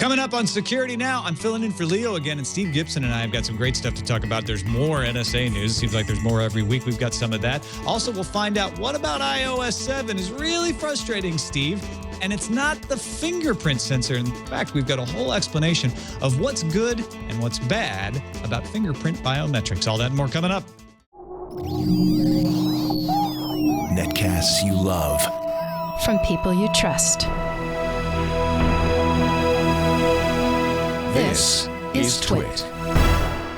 Coming up on Security Now, I'm filling in for Leo again, and Steve Gibson and I have got some great stuff to talk about. There's more NSA news. Seems like there's more every week. We've got some of that. Also, we'll find out what about iOS 7 is really frustrating, Steve. And it's not the fingerprint sensor. In fact, we've got a whole explanation of what's good and what's bad about fingerprint biometrics. All that and more coming up. Netcasts you love. From people you trust. This is Twit.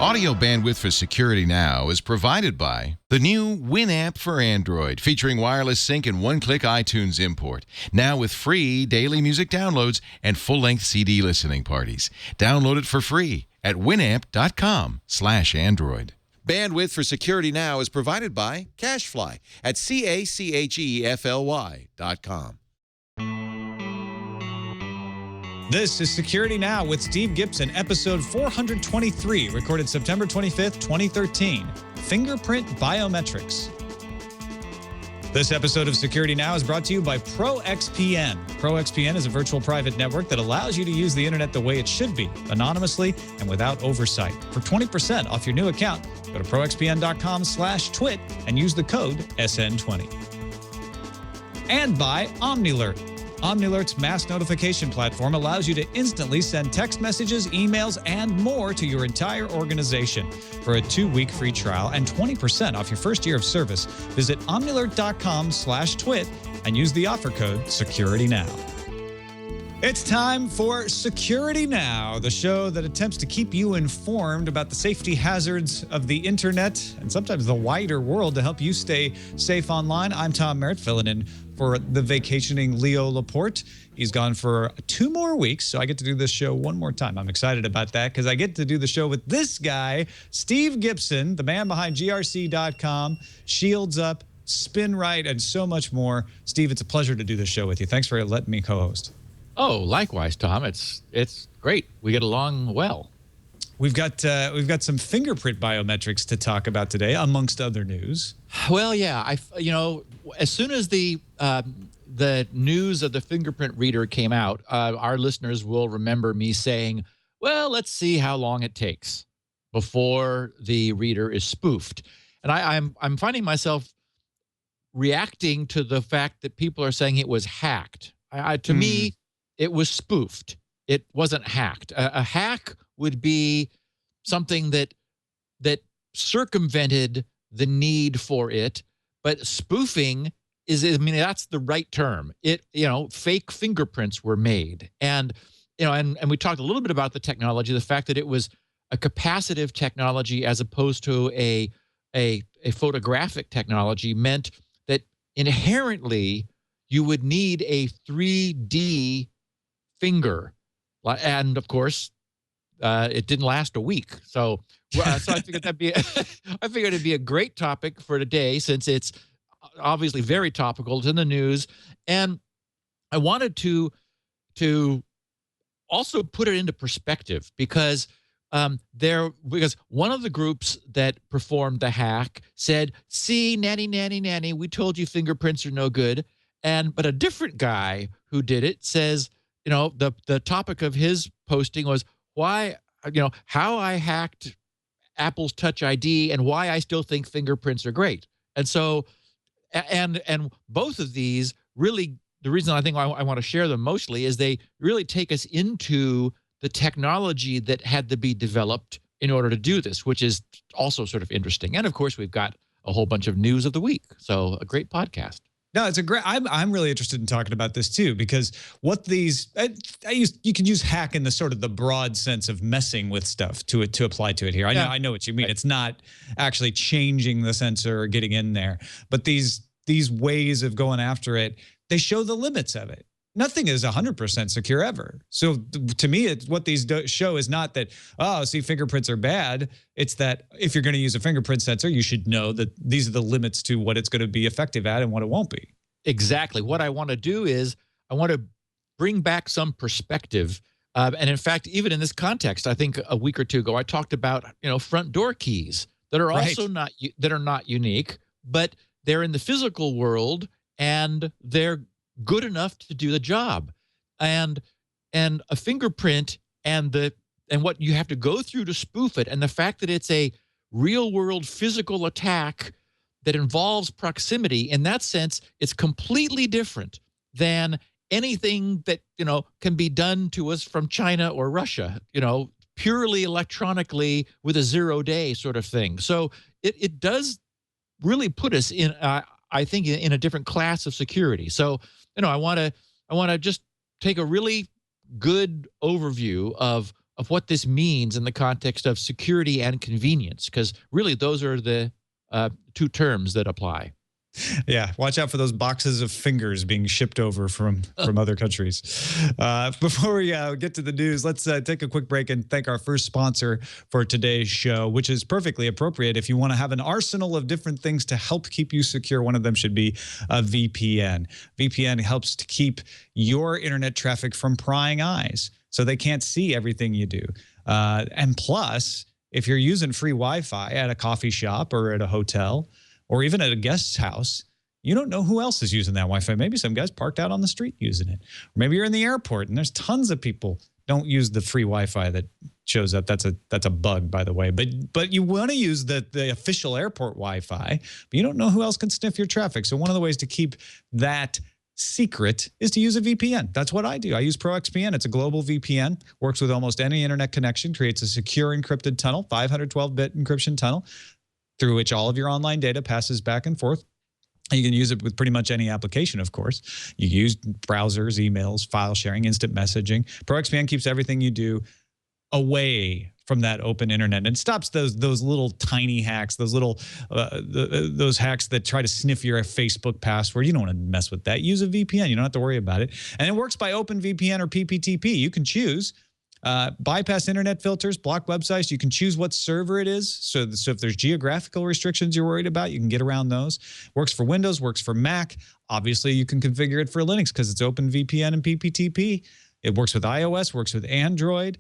Audio bandwidth for Security Now is provided by the new Winamp for Android, featuring wireless sync and one-click iTunes import. Now with free daily music downloads and full-length CD listening parties. Download it for free at winamp.com/Android. Bandwidth for Security Now is provided by CacheFly at CacheFly.com. This is Security Now with Steve Gibson, episode 423, recorded September 25th, 2013. Fingerprint Biometrics. This episode of Security Now is brought to you by ProXPN. ProXPN is a virtual private network that allows you to use the internet the way it should be, anonymously and without oversight. For 20% off your new account, go to proxpn.com/twit and use the code SN20. And by OmniAlert. OmniAlert's mass notification platform allows you to instantly send text messages, emails, and more to your entire organization. For a 2-week free trial and 20% off your first year of service, visit omnialert.com/twit and use the offer code SecurityNow. It's time for Security Now, the show that attempts to keep you informed about the safety hazards of the internet and sometimes the wider world to help you stay safe online. I'm Tom Merritt, filling in for the vacationing Leo Laporte. He's gone for 2 more weeks, so I get to do this show one more time. I'm excited about that because I get to do the show with this guy, Steve Gibson, the man behind grc.com, Shields Up, Spin Right, and so much more. Steve, it's a pleasure to do this show with you. Thanks for letting me co-host. Oh, likewise, Tom. It's great. We get along well. We've got some fingerprint biometrics to talk about today, amongst other news. Well, yeah, as soon as the news of the fingerprint reader came out, our listeners will remember me saying, "Well, let's see how long it takes before the reader is spoofed." And I'm finding myself reacting to the fact that people are saying it was hacked. To me, it was spoofed. It wasn't hacked. A hack would be something that circumvented the need for it, but spoofing that's the right term. Fake fingerprints were made, and we talked a little bit about the technology, the fact that it was a capacitive technology as opposed to a photographic technology meant that inherently you would need a 3D finger, and of course, it didn't last a week. So I figured it'd be a great topic for today, since it's obviously very topical. It's in the news, and I wanted to also put it into perspective because one of the groups that performed the hack said, "See, nanny, we told you fingerprints are no good," but a different guy who did it says, the topic of his posting was how I hacked Apple's TouchID and why I still think fingerprints are great. And so, and both of these really, the reason I think I want to share them mostly is they really take us into the technology that had to be developed in order to do this, which is also sort of interesting. And of course, we've got a whole bunch of news of the week. So a great podcast. No, it's a great. I'm really interested in talking about this too, because what these you can use hack in the sort of the broad sense of messing with stuff to apply to it here. I know what you mean. Right. It's not actually changing the sensor or getting in there, but these ways of going after it, they show the limits of it. Nothing is 100% secure ever. So to me, what these show is not that, fingerprints are bad. It's that if you're going to use a fingerprint sensor, you should know that these are the limits to what it's going to be effective at and what it won't be. Exactly. What I want to do is I want to bring back some perspective. And in fact, even in this context, I think a week or two ago, I talked about, front door keys that are also not unique, but they're in the physical world and they're good enough to do the job. And and a fingerprint and what you have to go through to spoof it, and the fact that it's a real world physical attack that involves proximity, in that sense, it's completely different than anything that, can be done to us from China or Russia, purely electronically with a 0-day sort of thing. So it does really put us in, I think, in a different class of security. So, I want to just take a really good overview of what this means in the context of security and convenience, because really those are the two terms that apply. Yeah, watch out for those boxes of fingers being shipped over from other countries. Before we get to the news, let's take a quick break and thank our first sponsor for today's show, which is perfectly appropriate if you want to have an arsenal of different things to help keep you secure. One of them should be a VPN. VPN helps to keep your internet traffic from prying eyes, so they can't see everything you do. And plus, if you're using free Wi-Fi at a coffee shop or at a hotel, or even at a guest's house, you don't know who else is using that Wi-Fi. Maybe some guy's parked out on the street using it. Or maybe you're in the airport and there's tons of people don't use the free Wi-Fi that shows up. That's a bug, by the way. But you want to use the official airport Wi-Fi, but you don't know who else can sniff your traffic. So one of the ways to keep that secret is to use a VPN. That's what I do. I use ProXPN. It's a global VPN, works with almost any internet connection, creates a secure encrypted tunnel, 512-bit encryption tunnel, through which all of your online data passes back and forth. You can use it with pretty much any application, of course. You use browsers, emails, file sharing, instant messaging. ProXPN keeps everything you do away from that open internet, and it stops those little tiny hacks, those hacks that try to sniff your Facebook password. You don't want to mess with that. Use a VPN. You don't have to worry about it. And it works by OpenVPN or PPTP. You can choose. Bypass internet filters, block websites. You can choose what server it is. So if there's geographical restrictions you're worried about, you can get around those. Works for Windows, works for Mac. Obviously, you can configure it for Linux because it's OpenVPN and PPTP. It works with iOS, works with Android.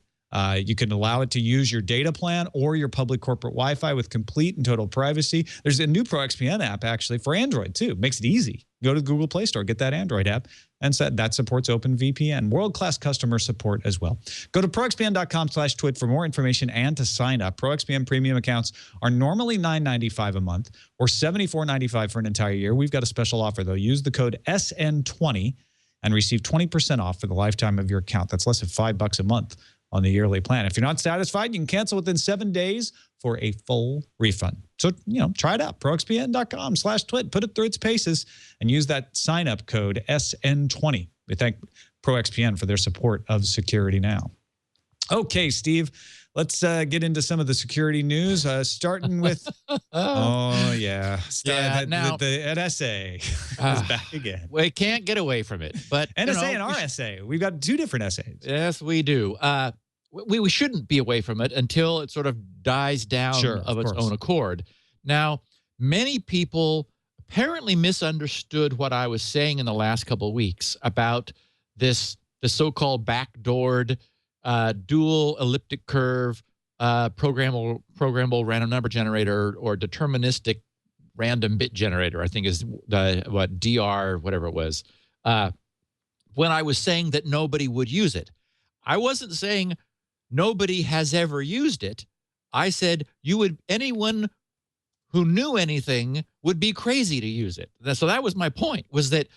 You can allow it to use your data plan or your public corporate Wi-Fi with complete and total privacy. There's a new ProXPN app, actually, for Android, too. Makes it easy. Go to the Google Play Store, get that Android app, and that supports OpenVPN. World-class customer support as well. Go to proxpn.com/twit for more information and to sign up. ProXPN premium accounts are normally $9.95 a month or $74.95 for an entire year. We've got a special offer, though. Use the code SN20 and receive 20% off for the lifetime of your account. That's less than $5 a month on the yearly plan. If you're not satisfied, you can cancel within 7 days for a full refund. So, try it out. proxpn.com/twit. Put it through its paces and use that sign-up code SN20. We thank ProXPN for their support of Security Now. Okay, Steve, let's get into some of the security news, starting with, the NSA is back again. We can't get away from it. But NSA and RSA, we've got two different essays. Yes, we do. We shouldn't be away from it until it sort of dies down of its own accord. Now, many people apparently misunderstood what I was saying in the last couple of weeks about the so-called backdoored dual elliptic curve programmable random number generator or deterministic random bit generator, I think is DR, whatever it was. When I was saying that nobody would use it, I wasn't saying nobody has ever used it. I said anyone who knew anything would be crazy to use it. So that was my point, was that,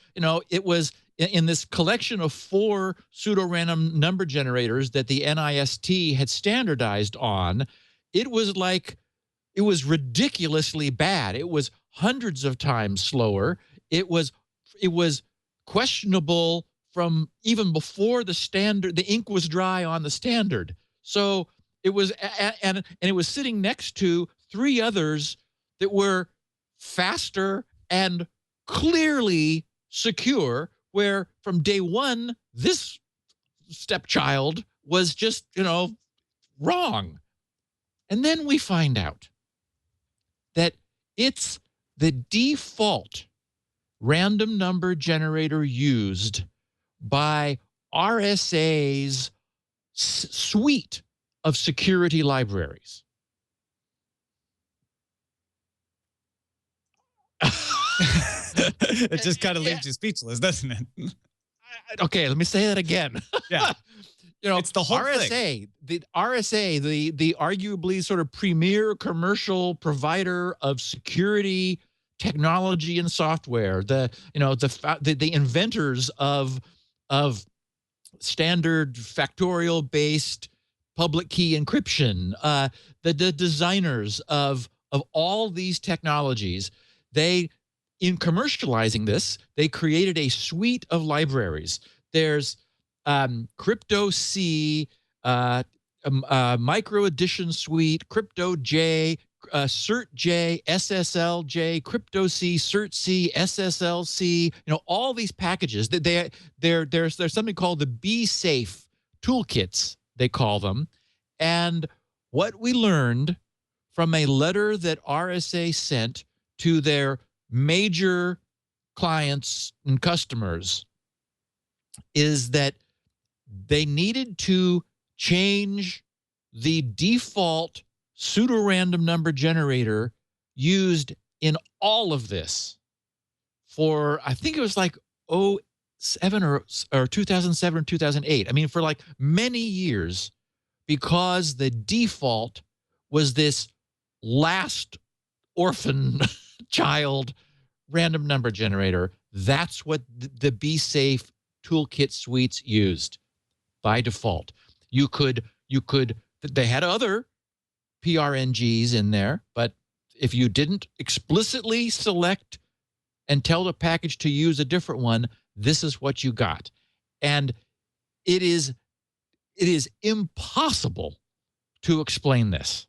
it was in this collection of 4 pseudo-random number generators that the NIST had standardized on. It was ridiculously bad. It was hundreds of times slower. It was questionable from even before the ink was dry on the standard. So it was, and it was sitting next to 3 others that were faster and clearly secure, where from day one, this stepchild was just, wrong. And then we find out that it's the default random number generator used by RSA's suite of security libraries. It just kind of leaves you speechless, doesn't it? Okay, let me say that again. Yeah. You know, It's the whole RSA, thing. the RSA, the arguably sort of premier commercial provider of security technology and software, the inventors of standard factorial based public key encryption, the designers of all these technologies, they, in commercializing this, they created a suite of libraries. There's Crypto C, Micro Edition Suite, Crypto J, Cert J, SSL J, Crypto C, Cert C, SSL C. You know, all these packages. There's something called the Be Safe toolkits, they call them. And what we learned from a letter that RSA sent to their major clients and customers is that they needed to change the default pseudo-random number generator used in all of this for, I think it was like 07 or 2007 or 2008. I mean, for like many years, because the default was this last orphan child random number generator. That's what the Be Safe toolkit suites used by default. They had other PRNGs in there, but if you didn't explicitly select and tell the package to use a different one, this is what you got. And it is impossible to explain this.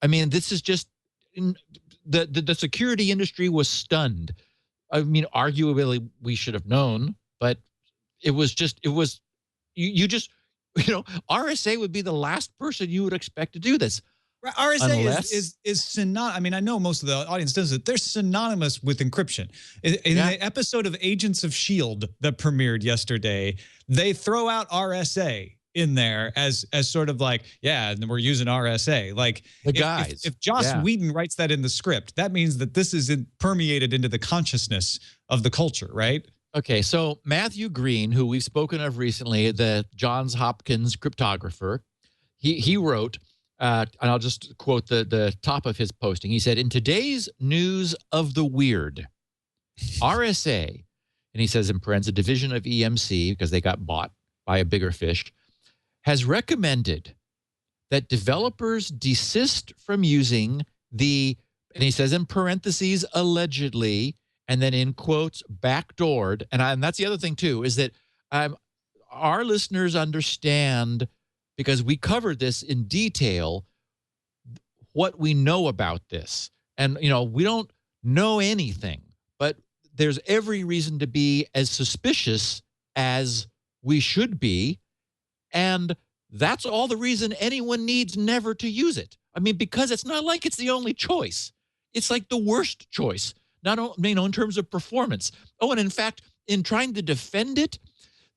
I mean, this is just the security industry was stunned. I mean, arguably we should have known, but RSA would be the last person you would expect to do this. RSA is synonymous. I mean, I know most of the audience does it. They're synonymous with encryption. In the episode of Agents of S.H.I.E.L.D. that premiered yesterday, they throw out RSA in there as sort of like, yeah, we're using RSA. Like the guys. If Joss Whedon writes that in the script, that means that this is permeated into the consciousness of the culture, right? Okay, so Matthew Green, who we've spoken of recently, the Johns Hopkins cryptographer, he wrote, and I'll just quote the top of his posting. He said, "In today's news of the weird, RSA," and he says in parentheses, a division of EMC, because they got bought by a bigger fish, has recommended that developers desist from using the, and he says in parentheses, allegedly, and then in quotes, backdoored. And that's the other thing, too, is that our listeners understand, because we covered this in detail, what we know about this. And, you know, we don't know anything, but there's every reason to be as suspicious as we should be. And that's all the reason anyone needs never to use it. I mean, because it's not like it's the only choice. It's like the worst choice. Not only, in terms of performance. Oh, and in fact, in trying to defend it,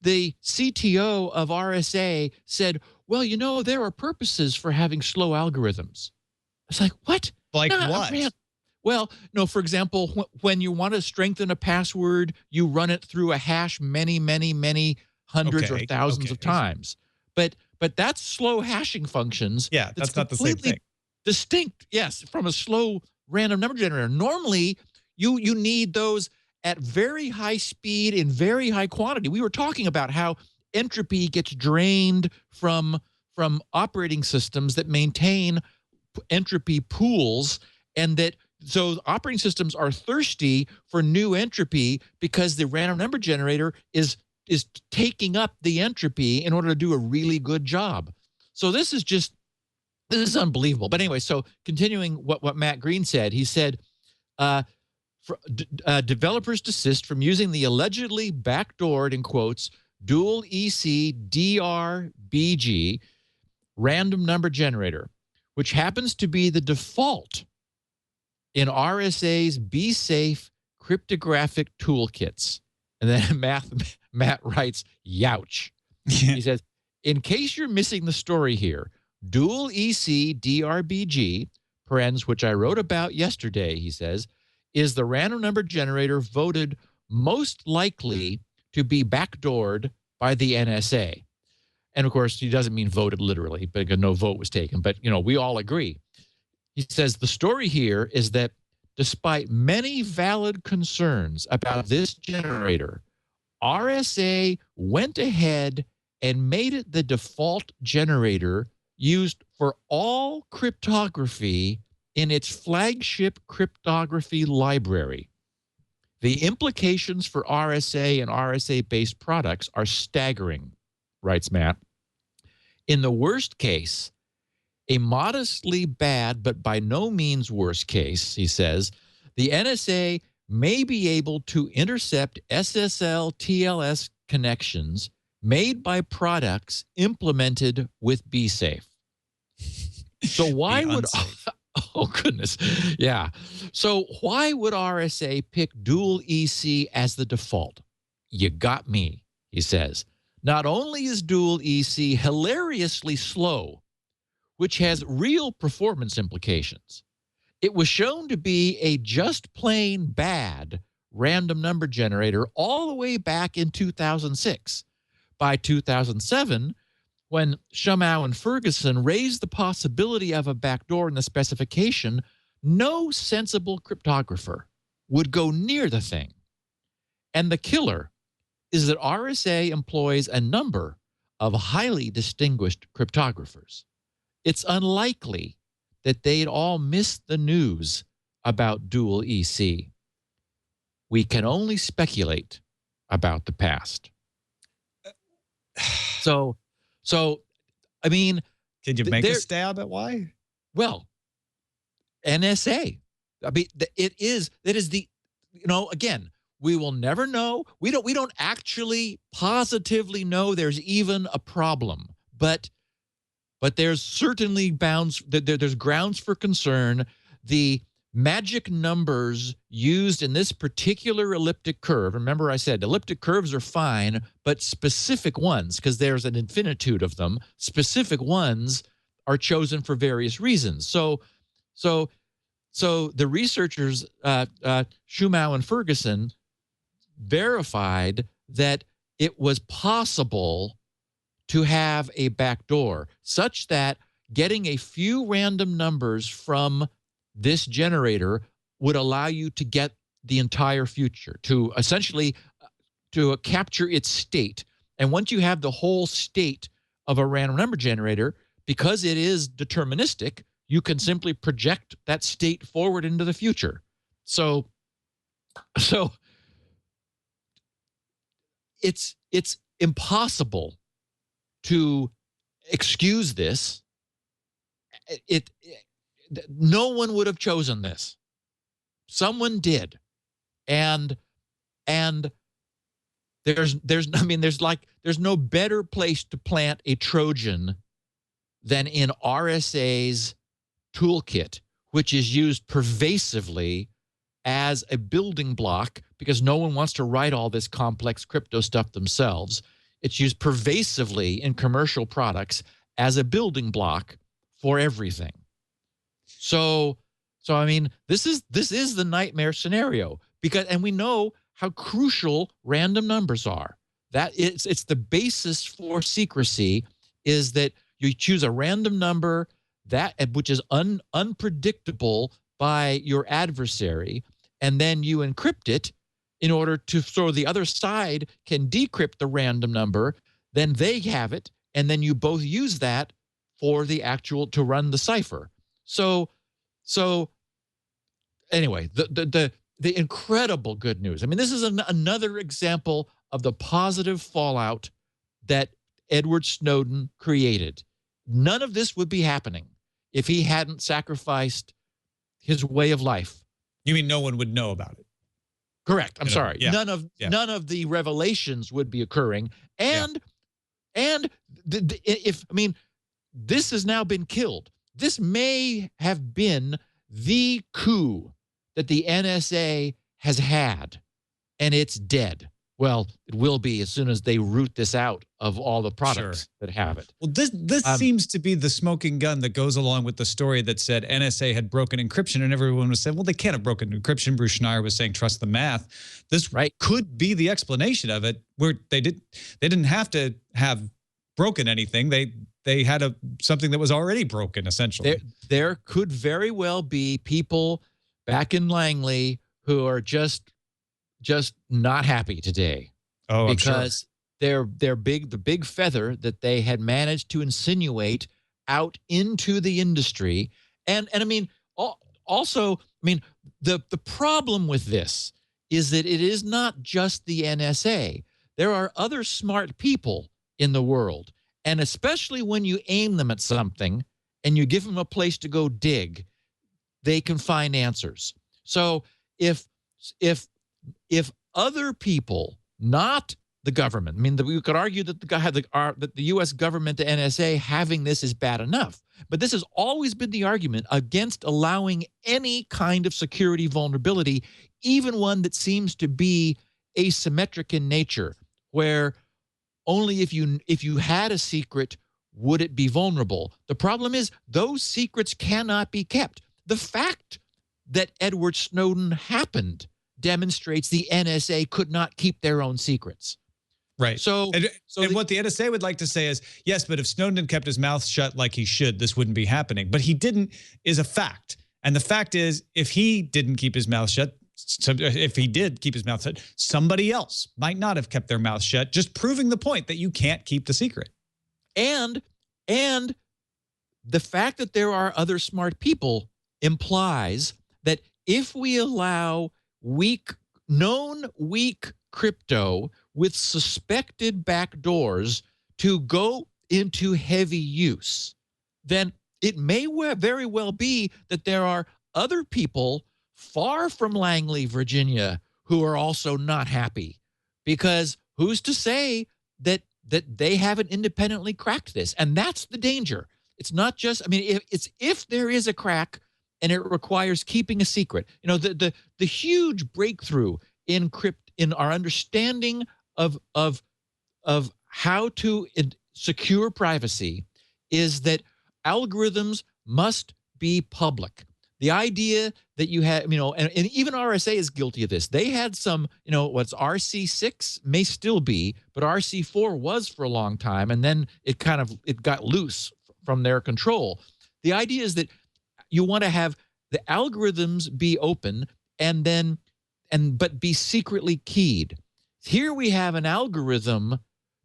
the CTO of RSA said, well, there are purposes for having slow algorithms. It's like, what? Like what? Man. Well, for example, when you want to strengthen a password, you run it through a hash many, many, many hundreds or thousands of times. But that's slow hashing functions. Yeah, that's not the same thing. Distinct, yes, from a slow random number generator. Normally, you need those at very high speed in very high quantity. We were talking about how entropy gets drained from operating systems that maintain entropy pools, and that so operating systems are thirsty for new entropy because the random number generator is taking up the entropy in order to do a really good job. So this is unbelievable. But anyway, so continuing what Matt Green said, he said, developers desist from using the allegedly backdoored, in quotes, dual EC DRBG random number generator, which happens to be the default in RSA's Be Safe cryptographic toolkits. And then Matt writes, youch. He says, in case you're missing the story here, dual EC DRBG, parens, which I wrote about yesterday, he says, is the random number generator voted most likely to be backdoored by the NSA. And of course, he doesn't mean voted literally, because no vote was taken. But, you know, we all agree. He says the story here is that despite many valid concerns about this generator, RSA went ahead and made it the default generator used for all cryptography in its flagship cryptography library. The implications for RSA and RSA-based products are staggering, writes Matt. In the worst case, a modestly bad but by no means worst case, he says, the NSA may be able to intercept SSL TLS connections made by products implemented with BSafe. So why would oh goodness. Yeah. So why would RSA pick dual EC as the default? You got me, he says. Not only is dual EC hilariously slow, which has real performance implications, it was shown to be a just plain bad random number generator all the way back in 2006. By 2007, when Shumau and Ferguson raised the possibility of a backdoor in the specification, no sensible cryptographer would go near the thing. And the killer is that RSA employs a number of highly distinguished cryptographers. It's unlikely that they'd all miss the news about dual EC. We can only speculate about the past. So I mean, can you make a stab at why? Well, NSA. I mean, that is the, you know, again, we will never know. We don't actually positively know there's even a problem, but there's certainly there's grounds for concern. The magic numbers used in this particular elliptic curve, remember I said elliptic curves are fine, but specific ones, because there's an infinitude of them, specific ones are chosen for various reasons. So the researchers, Shumau and Ferguson, verified that it was possible to have a backdoor such that getting a few random numbers from this generator would allow you to get the entire future, to essentially to capture its state. And once you have the whole state of a random number generator, because it is deterministic, you can simply project that state forward into the future. So it's impossible to excuse this. No one would have chosen this. Someone did. And there's no better place to plant a Trojan than in RSA's toolkit, which is used pervasively as a building block because no one wants to write all this complex crypto stuff themselves. It's used pervasively in commercial products as a building block for everything. So I mean, this is the nightmare scenario, and we know how crucial random numbers are. That it's the basis for secrecy, is that you choose a random number which is unpredictable by your adversary, and then you encrypt it in order to, so the other side can decrypt the random number, then they have it, and then you both use that for to run the cipher. So anyway, the incredible good news. I mean, this is another example of the positive fallout that Edward Snowden created. None of this would be happening if he hadn't sacrificed his way of life. You mean no one would know about it? Correct. I'm sorry. Yeah. None of the revelations would be occurring. And if this has now been killed. This may have been the coup that the NSA has had, and it's dead. Well, it will be as soon as they root this out of all the products that have it. Well, this seems to be the smoking gun that goes along with the story that said NSA had broken encryption, and everyone was saying, well, they can't have broken encryption. Bruce Schneier was saying, trust the math. This could be the explanation of it, where they didn't have to have broken anything. They had something that was already broken, essentially. There could very well be people back in Langley who are just not happy today. Oh, because the big feather that they had managed to insinuate out into the industry. And I mean, also, I mean, the problem with this is that it is not just the NSA. There are other smart people in the world. And especially when you aim them at something and you give them a place to go dig, they can find answers. So if other people, not the government, I mean, we could argue that that the U.S. government, the NSA, having this is bad enough. But this has always been the argument against allowing any kind of security vulnerability, even one that seems to be asymmetric in nature, where only if you had a secret would it be vulnerable. The problem is those secrets cannot be kept. The fact that Edward Snowden happened demonstrates the NSA could not keep their own secrets. Right. So what the NSA would like to say is, yes, but if Snowden had kept his mouth shut like he should, this wouldn't be happening. But he didn't is a fact. And the fact is, if he didn't keep his mouth shut, if he did keep his mouth shut, somebody else might not have kept their mouth shut, just proving the point that you can't keep the secret. And the fact that there are other smart people implies that if we allow known weak crypto with suspected backdoors to go into heavy use, then it may very well be that there are other people far from Langley, Virginia, who are also not happy, because who's to say that they haven't independently cracked this? And that's the danger. It's not just, I mean, if there is a crack and it requires keeping a secret, you know, the huge breakthrough in our understanding of how to secure privacy is that algorithms must be public. The idea that you had, you know, and even RSA is guilty of this. They had some, you know, what's RC6 may still be, but RC4 was for a long time, and then it got loose from their control. The idea is that you want to have the algorithms be open but be secretly keyed. Here we have an algorithm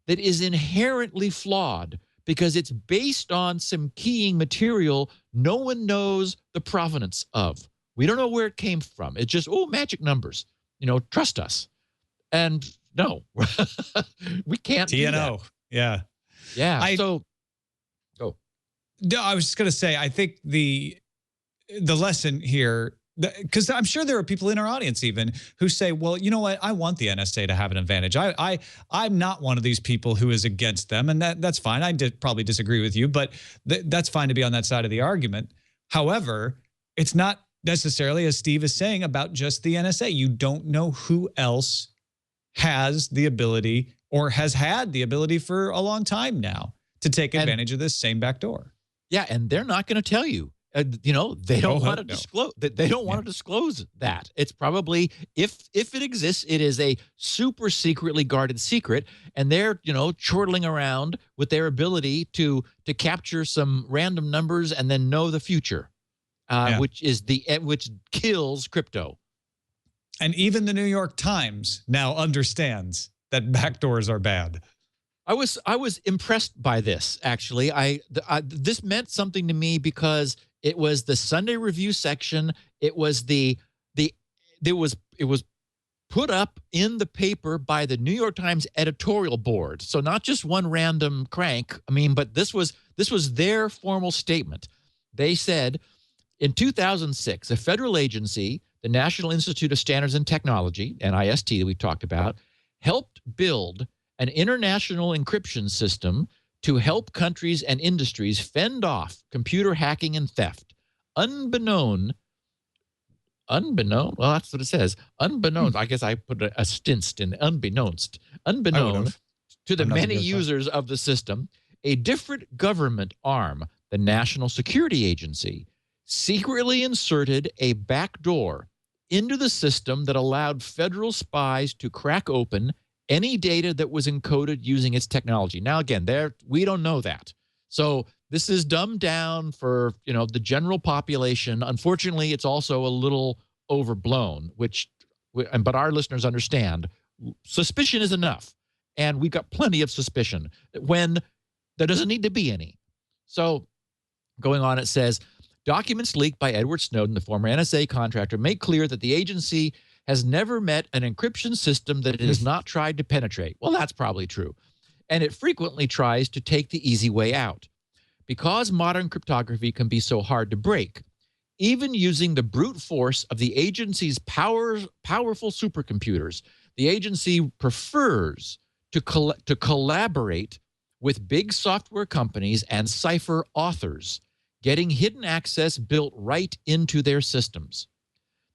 that is inherently flawed because it's based on some keying material no one knows the provenance of. We don't know where it came from. It's just, magic numbers. You know, trust us. And no, we can't do that. Yeah. Yeah. Go. No, I was just going to say, I think the lesson here, because I'm sure there are people in our audience even who say, well, you know what? I want the NSA to have an advantage. I'm not one of these people who is against them, and that's fine. I probably disagree with you, but that's fine to be on that side of the argument. However, it's not necessarily, as Steve is saying, about just the NSA. You don't know who else has the ability or has had the ability for a long time now to take advantage of this same backdoor. Yeah, and they're not going to tell you. You know, they don't want to disclose that. They don't want to disclose that. It's probably, if it exists, it is a super secretly guarded secret, and they're, you know, chortling around with their ability to capture some random numbers and then know the future, which kills crypto. And even the New York Times now understands that backdoors are bad. I was impressed by this, actually. This meant something to me because it was the Sunday Review section. It was it was put up in the paper by the New York Times editorial board. So not just one random crank. I mean, but this was their formal statement. They said, in 2006, a federal agency, the National Institute of Standards and Technology, NIST, that we talked about, helped build an international encryption system to help countries and industries fend off computer hacking and theft. Unbeknown Unbeknown. Well, that's what it says. Unbeknownst. I guess I put a stint in unbeknownst. Unbeknown to the I'm nothing many against that. users of the system, a different government arm, the National Security Agency, secretly inserted a backdoor into the system that allowed federal spies to crack open any data that was encoded using its technology. Now, again, we don't know that. So this is dumbed down for, the general population. Unfortunately, it's also a little overblown, but our listeners understand suspicion is enough. And we've got plenty of suspicion when there doesn't need to be any. So going on, it says, documents leaked by Edward Snowden, the former NSA contractor, make clear that the agency has never met an encryption system that it has not tried to penetrate. Well, that's probably true. And it frequently tries to take the easy way out. Because modern cryptography can be so hard to break, even using the brute force of the agency's powerful supercomputers, the agency prefers to collaborate with big software companies and cipher authors, getting hidden access built right into their systems.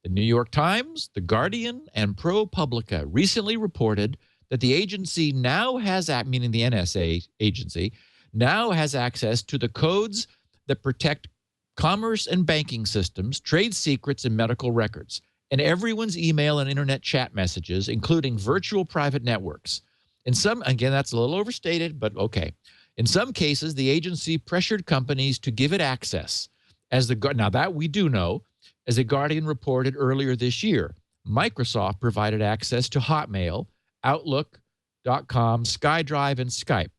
The New York Times, The Guardian, and ProPublica recently reported that the agency now has, meaning the NSA agency, now has access to the codes that protect commerce and banking systems, trade secrets, and medical records, and everyone's email and internet chat messages, including virtual private networks. In some, again, that's a little overstated, but okay. In some cases, the agency pressured companies to give it access. Now that we do know, as The Guardian reported earlier this year, Microsoft provided access to Hotmail, Outlook.com, SkyDrive, and Skype.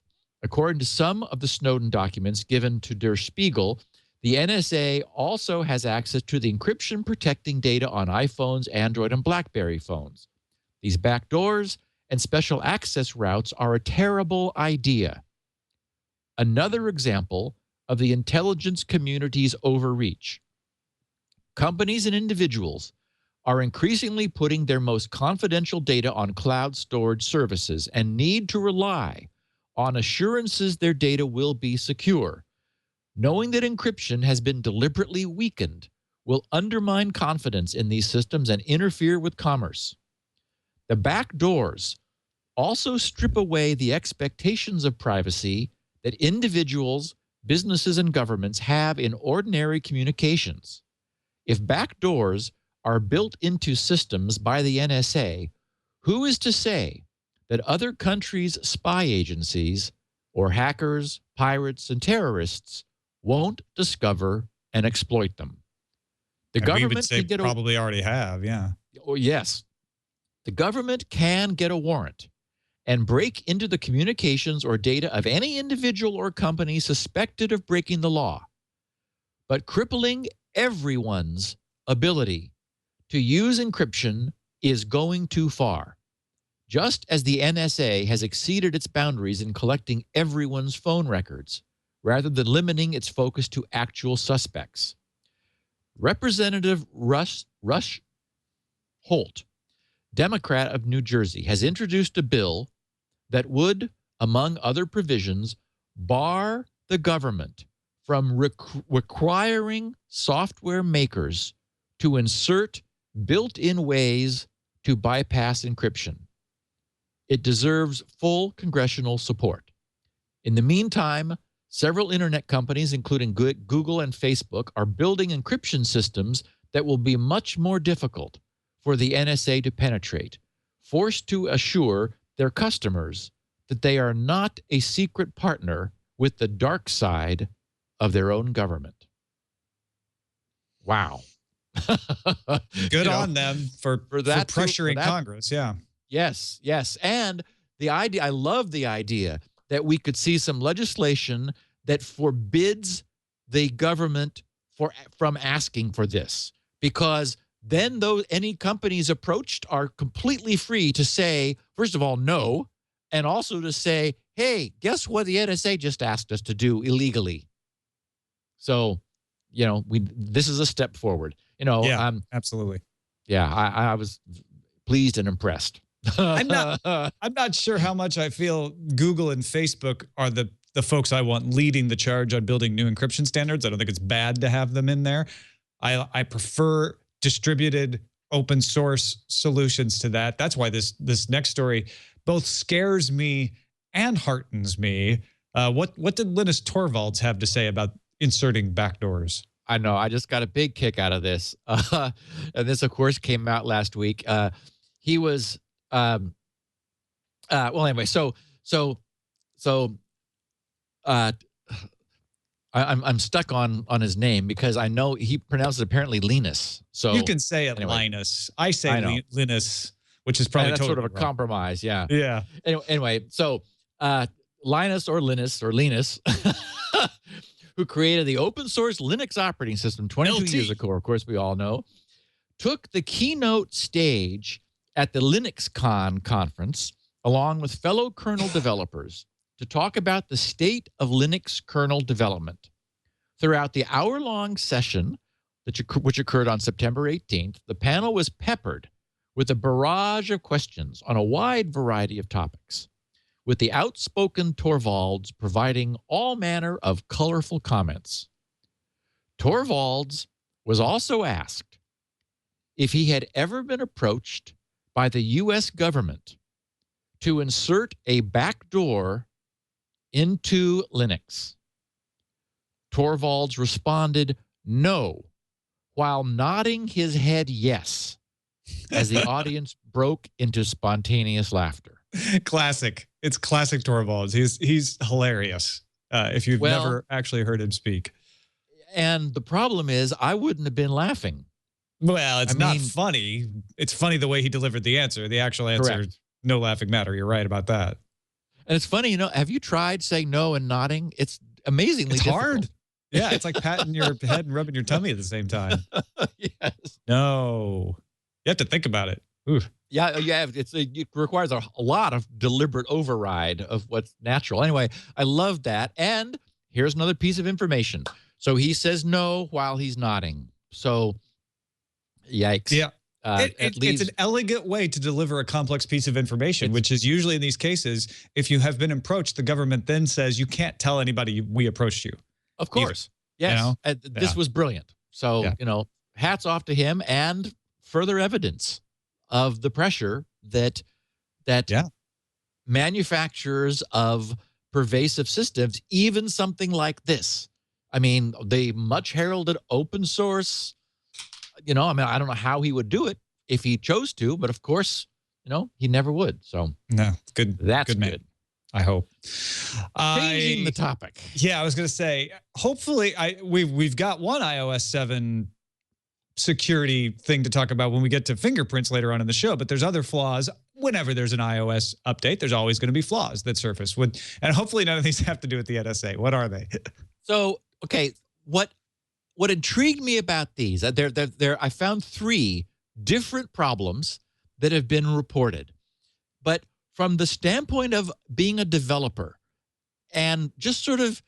According to some of the Snowden documents given to Der Spiegel, the NSA also has access to the encryption protecting data on iPhones, Android, and BlackBerry phones. These backdoors and special access routes are a terrible idea. Another example of the intelligence community's overreach. Companies and individuals are increasingly putting their most confidential data on cloud storage services and need to rely on assurances their data will be secure. Knowing that encryption has been deliberately weakened will undermine confidence in these systems and interfere with commerce. The backdoors also strip away the expectations of privacy that individuals, businesses, and governments have in ordinary communications. If backdoors are built into systems by the NSA, who is to say that other countries' spy agencies or hackers, pirates, and terrorists won't discover and exploit them? The government we would say can probably already have, yeah. Oh, yes. The government can get a warrant and break into the communications or data of any individual or company suspected of breaking the law. But crippling everyone's ability to use encryption is going too far, just as the NSA has exceeded its boundaries in collecting everyone's phone records, rather than limiting its focus to actual suspects. Representative Rush Holt, Democrat of New Jersey, has introduced a bill that would, among other provisions, bar the government from requiring software makers to insert built-in ways to bypass encryption. It deserves full congressional support. In the meantime, several internet companies, including Google and Facebook, are building encryption systems that will be much more difficult for the NSA to penetrate, forced to assure their customers that they are not a secret partner with the dark side of their own government. Wow. Good on them for pressuring Congress, yeah. Yes, yes. And the idea, I love the idea that we could see some legislation that forbids the government from asking for this, because then any companies approached are completely free to say, first of all, no, and also to say, hey, guess what the NSA just asked us to do illegally? So, this is a step forward. Yeah, absolutely. Yeah, I was pleased and impressed. I'm not sure how much I feel Google and Facebook are the folks I want leading the charge on building new encryption standards. I don't think it's bad to have them in there. I prefer distributed open source solutions to that. That's why this next story both scares me and heartens me. What did Linus Torvalds have to say about inserting backdoors? I know. I just got a big kick out of this. And this, of course, came out last week. He was, well, anyway, I'm stuck on his name because I know he pronounced it apparently Linus. So you can say it anyway. Linus. I say Linus, which is probably that's totally sort of a wrong. compromise. Yeah. Yeah. Anyway, so Linus or Linus who created the open source Linux operating system 22 years ago, of course, we all know, took the keynote stage at the LinuxCon conference along with fellow kernel developers to talk about the state of Linux kernel development. Throughout the hour-long session, which occurred on September 18th, the panel was peppered with a barrage of questions on a wide variety of topics, with the outspoken Torvalds providing all manner of colorful comments. Torvalds was also asked if he had ever been approached by the U.S. government to insert a backdoor into Linux. Torvalds responded no, while nodding his head yes, as the audience broke into spontaneous laughter. Classic. It's classic Torvalds. He's hilarious. If you've never actually heard him speak. And the problem is, I wouldn't have been laughing. Well, it's not funny. It's funny the way he delivered the answer. The actual answer, correct. No laughing matter. You're right about that. And it's funny, have you tried saying no and nodding? It's amazingly difficult. Hard. Yeah, it's like patting your head and rubbing your tummy at the same time. Yes. No. You have to think about it. Oof. Yeah, it requires a lot of deliberate override of what's natural. Anyway, I love that. And here's another piece of information. So he says no while he's nodding. So, yikes. Yeah. It's an elegant way to deliver a complex piece of information, which is usually in these cases, if you have been approached, the government then says you can't tell anybody we approached you. Of course. Yes. This was brilliant. So, hats off to him and further evidence of the pressure that manufacturers of pervasive systems, even something like this. I mean, the much heralded open source, I don't know how he would do it if he chose to, but of course, he never would. So no, good. That's good. good. I hope. Changing the topic. Yeah, I was going to say, hopefully we've got one iOS 7 security thing to talk about when we get to fingerprints later on in the show, but there's other flaws. Whenever there's an iOS update, there's always going to be flaws that surface. And hopefully none of these have to do with the NSA. What are they? So, okay, what intrigued me about these, I found 3 different problems that have been reported. But from the standpoint of being a developer and just sort of,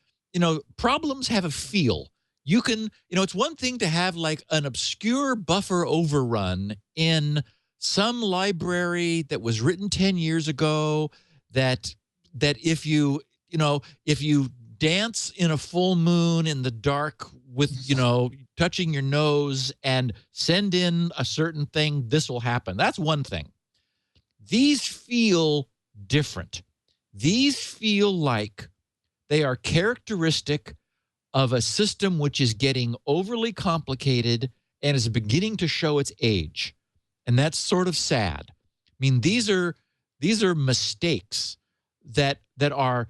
problems have a feel. You can, it's one thing to have like an obscure buffer overrun in some library that was written 10 years ago that if you dance in a full moon in the dark with, touching your nose and send in a certain thing, this will happen. That's one thing. These feel different. These feel like they are characteristic of a system which is getting overly complicated and is beginning to show its age. And that's sort of sad. I mean, these are mistakes that are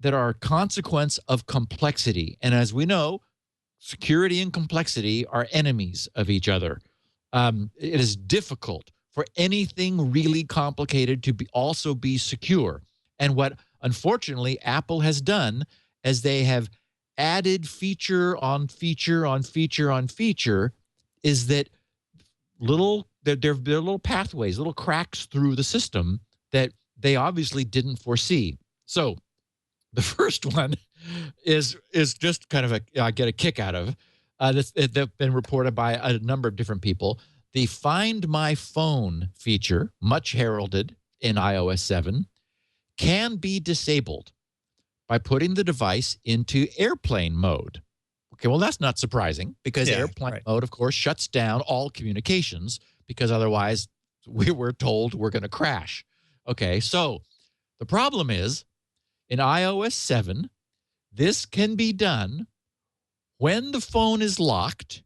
a consequence of complexity. And as we know, security and complexity are enemies of each other. It is difficult for anything really complicated to also be secure. And what, unfortunately, Apple has done is they have added feature on feature on feature on feature is that there are little pathways, little cracks through the system that they obviously didn't foresee. So the first one is just kind of I get a kick out of. They've been reported by a number of different people. The Find My Phone feature, much heralded in iOS 7, can be disabled by putting the device into airplane mode. Okay, well, that's not surprising because airplane mode, of course, shuts down all communications because otherwise we were told we're going to crash. Okay, so the problem is in iOS 7, this can be done when the phone is locked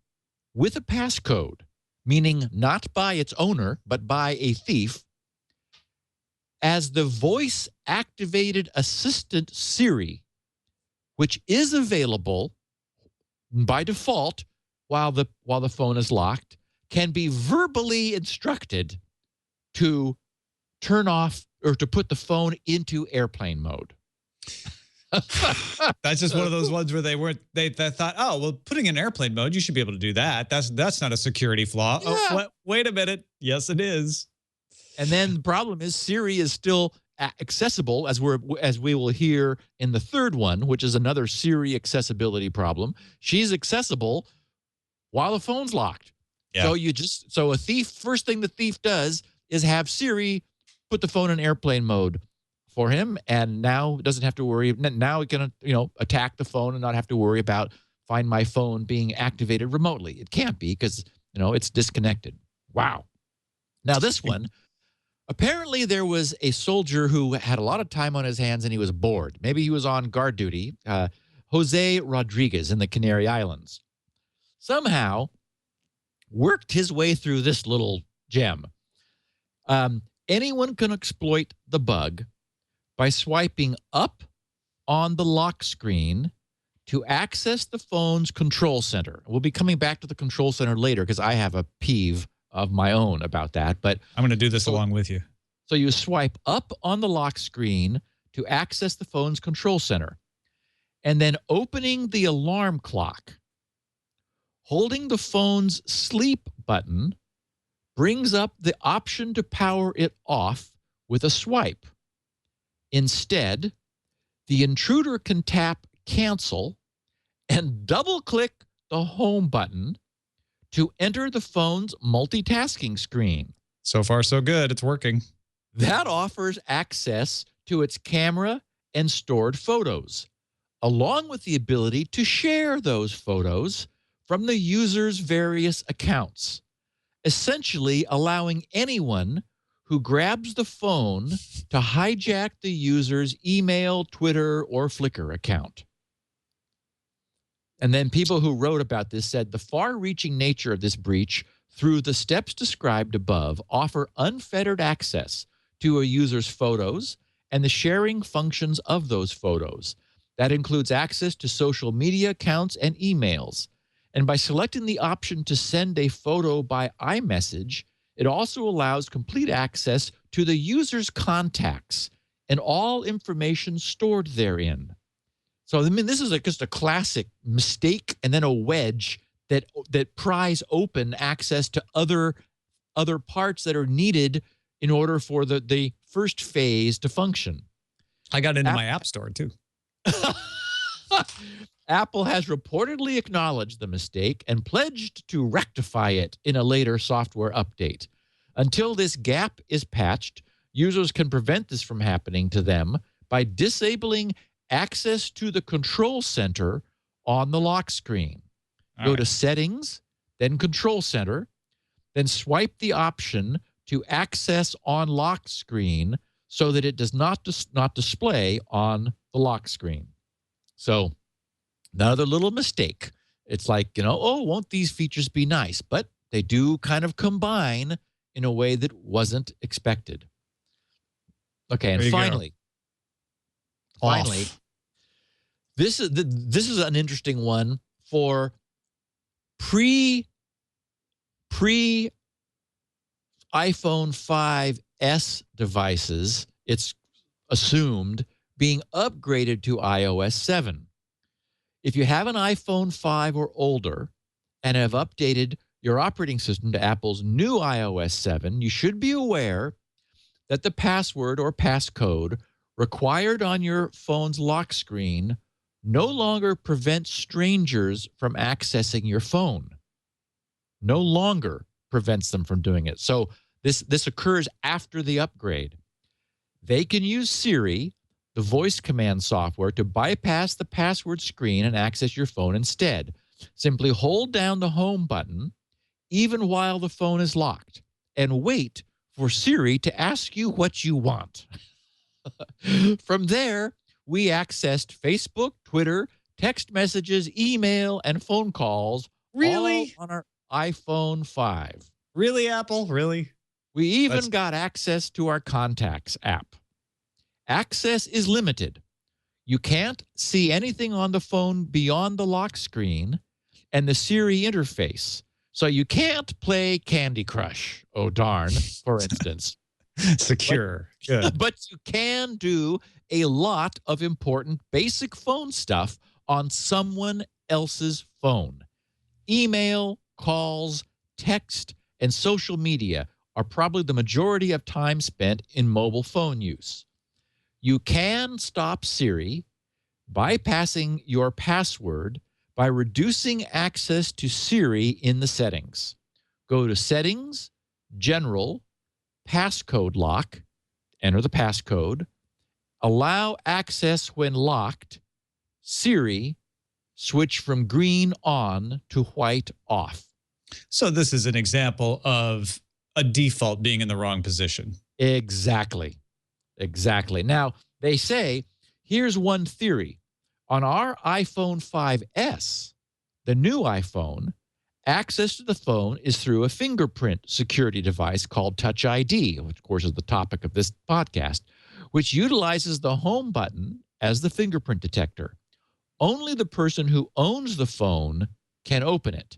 with a passcode, meaning not by its owner, but by a thief, as the voice-activated assistant Siri, which is available by default while the phone is locked, can be verbally instructed to turn off or to put the phone into airplane mode. That's just one of those ones where they thought, oh, well, putting in airplane mode, you should be able to do that. That's not a security flaw. Yeah. Oh, wait a minute. Yes, it is. And then the problem is Siri is still accessible, as we will hear in the third one, which is another Siri accessibility problem. She's accessible while the phone's locked. Yeah. So a thief, first thing the thief does is have Siri put the phone in airplane mode for him, and now doesn't have to worry. Now he can attack the phone and not have to worry about Find My Phone being activated remotely. It can't be because it's disconnected. Wow. Now this one. Apparently, there was a soldier who had a lot of time on his hands and he was bored. Maybe he was on guard duty, Jose Rodriguez in the Canary Islands. Somehow worked his way through this little gem. Anyone can exploit the bug by swiping up on the lock screen to access the phone's control center. We'll be coming back to the control center later because I have a peeve of my own about that, but I'm going to do this along with you. So you swipe up on the lock screen to access the phone's control center, and then opening the alarm clock, holding the phone's sleep button brings up the option to power it off with a swipe. Instead, the intruder can tap cancel and double-click the home button to enter the phone's multitasking screen. So far, so good. It's working. That offers access to its camera and stored photos, along with the ability to share those photos from the user's various accounts, essentially allowing anyone who grabs the phone to hijack the user's email, Twitter, or Flickr account. And then people who wrote about this said the far-reaching nature of this breach through the steps described above offer unfettered access to a user's photos and the sharing functions of those photos. That includes access to social media accounts and emails. And by selecting the option to send a photo by iMessage, it also allows complete access to the user's contacts and all information stored therein. So, I mean, this is just a classic mistake and then a wedge that pries open access to other parts that are needed in order for the first phase to function. I got into my app store, too. Apple has reportedly acknowledged the mistake and pledged to rectify it in a later software update. Until this gap is patched, users can prevent this from happening to them by disabling access to the control center on the lock screen. Go to Settings, then Control Center, then swipe the option to access on lock screen so that it does not display on the lock screen. So another little mistake. It's like, oh, won't these features be nice? But they do kind of combine in a way that wasn't expected. Okay, and finally, this is an interesting one for pre iPhone 5S devices. It's assumed being upgraded to iOS 7. If you have an iPhone 5 or older and have updated your operating system to Apple's new iOS 7, you should be aware that the password or passcode required on your phone's lock screen no longer prevents strangers from accessing your phone. No longer prevents them from doing it. So this occurs after the upgrade. They can use Siri, the voice command software, to bypass the password screen and access your phone instead. Simply hold down the home button even while the phone is locked and wait for Siri to ask you what you want. From there, we accessed Facebook, Twitter, text messages, email, and phone calls Really? all on our iPhone 5. Really, Apple? Really? We even got access to our Contacts app. Access is limited. You can't see anything on the phone beyond the lock screen and the Siri interface. So you can't play Candy Crush, oh darn, for instance. Secure. Good. But you can do a lot of important basic phone stuff on someone else's phone. Email, calls, text, and social media are probably the majority of time spent in mobile phone use. You can stop Siri bypassing your password by reducing access to Siri in the settings. Go to Settings, General, Passcode Lock, enter the passcode, allow access when locked, Siri, switch from green on to white off. So this is an example of a default being in the wrong position. Exactly. Exactly. Now, they say, here's one theory. On our iPhone 5S, the new iPhone, access to the phone is through a fingerprint security device called TouchID, which, of course, is the topic of this podcast, which utilizes the home button as the fingerprint detector. Only the person who owns the phone can open it.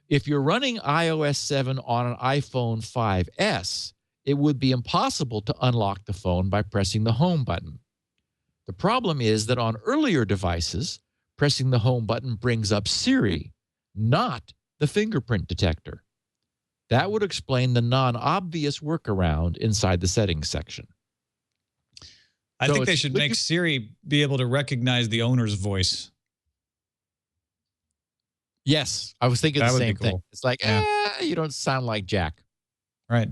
If you're running iOS 7 on an iPhone 5S, it would be impossible to unlock the phone by pressing the home button. The problem is that on earlier devices, pressing the home button brings up Siri, not the fingerprint detector. That would explain the non-obvious workaround inside the settings section. I think they should make Siri be able to recognize the owner's voice. Yes, I was thinking the same thing. It's like, you don't sound like Jack. Right.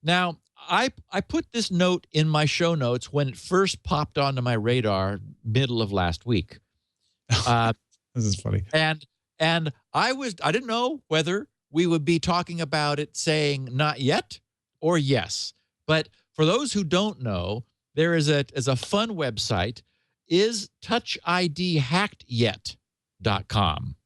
Now, I put this note in my show notes when it first popped onto my radar middle of last week. This is funny. And I didn't know whether we would be talking about it saying not yet or yes. But for those who don't know, there is a fun website, is TouchIDhackedyet.com.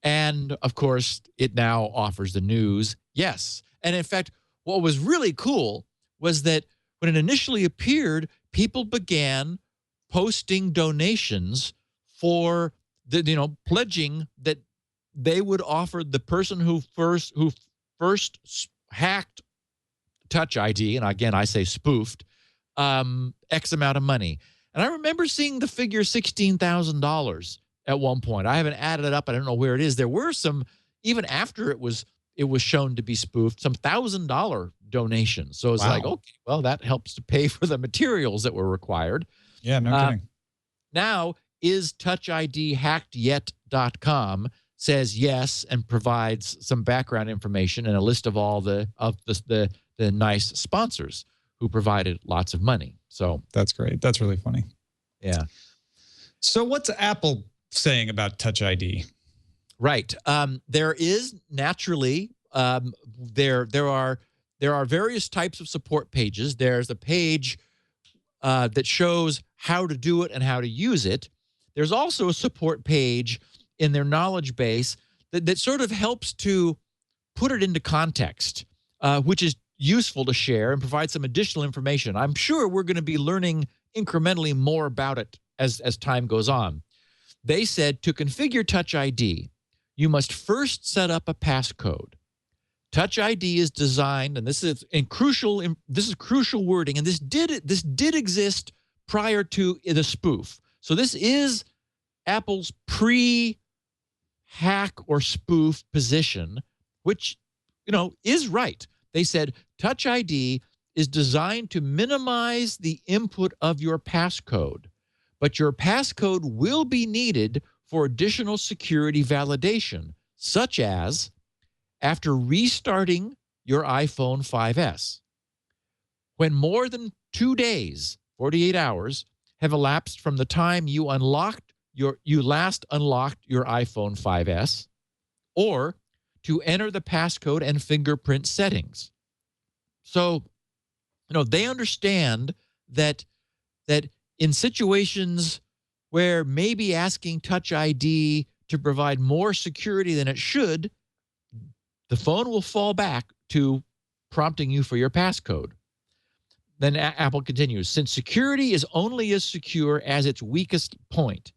And of course, it now offers the news, yes. And in fact, what was really cool was that when it initially appeared, people began posting donations for the, pledging that they would offer the person who first hacked TouchID, and again, I say spoofed, X amount of money. And I remember seeing the figure $16,000 at one point. I haven't added it up. I don't know where it is. There were some, even after it was shown to be spoofed, some $1,000 donations. So it's like, okay, well, that helps to pay for the materials that were required. Yeah, no kidding. Now, is TouchIDhackedyet.com says yes and provides some background information and a list of all the nice sponsors who provided lots of money. So that's great. That's really funny. Yeah. So what's Apple saying about Touch ID? Right. There is naturally there are various types of support pages. There's a page that shows how to do it and how to use it. There's also a support page in their knowledge base that sort of helps to put it into context, which is useful to share and provide some additional information. I'm sure we're going to be learning incrementally more about it as time goes on. They said to configure Touch ID, you must first set up a passcode. Touch ID is designed, and this is crucial wording, and this did exist prior to the spoof. So this is Apple's pre-hack or spoof position, which is right. They said Touch ID is designed to minimize the input of your passcode, but your passcode will be needed for additional security validation, such as after restarting your iPhone 5S. When more than 2 days, 48 hours, have elapsed from the time you unlocked you last unlocked your iPhone 5S, or to enter the passcode and fingerprint settings. So, they understand that in situations where maybe asking Touch ID to provide more security than it should, the phone will fall back to prompting you for your passcode. Then Apple continues, since security is only as secure as its weakest point,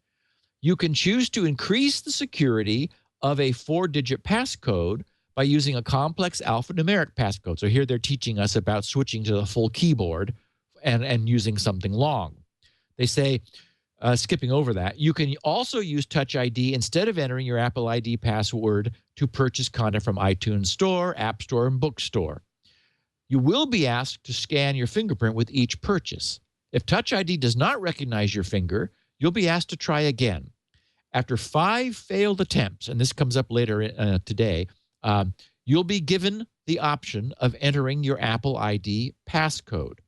you can choose to increase the security of a 4-digit passcode by using a complex alphanumeric passcode. So here they're teaching us about switching to the full keyboard and using something long. They say, skipping over that, you can also use Touch ID instead of entering your Apple ID password to purchase content from iTunes Store, App Store, and Bookstore. You will be asked to scan your fingerprint with each purchase. If Touch ID does not recognize your finger, you'll be asked to try again. After 5 failed attempts, and this comes up later today, you'll be given the option of entering your Apple ID passcode.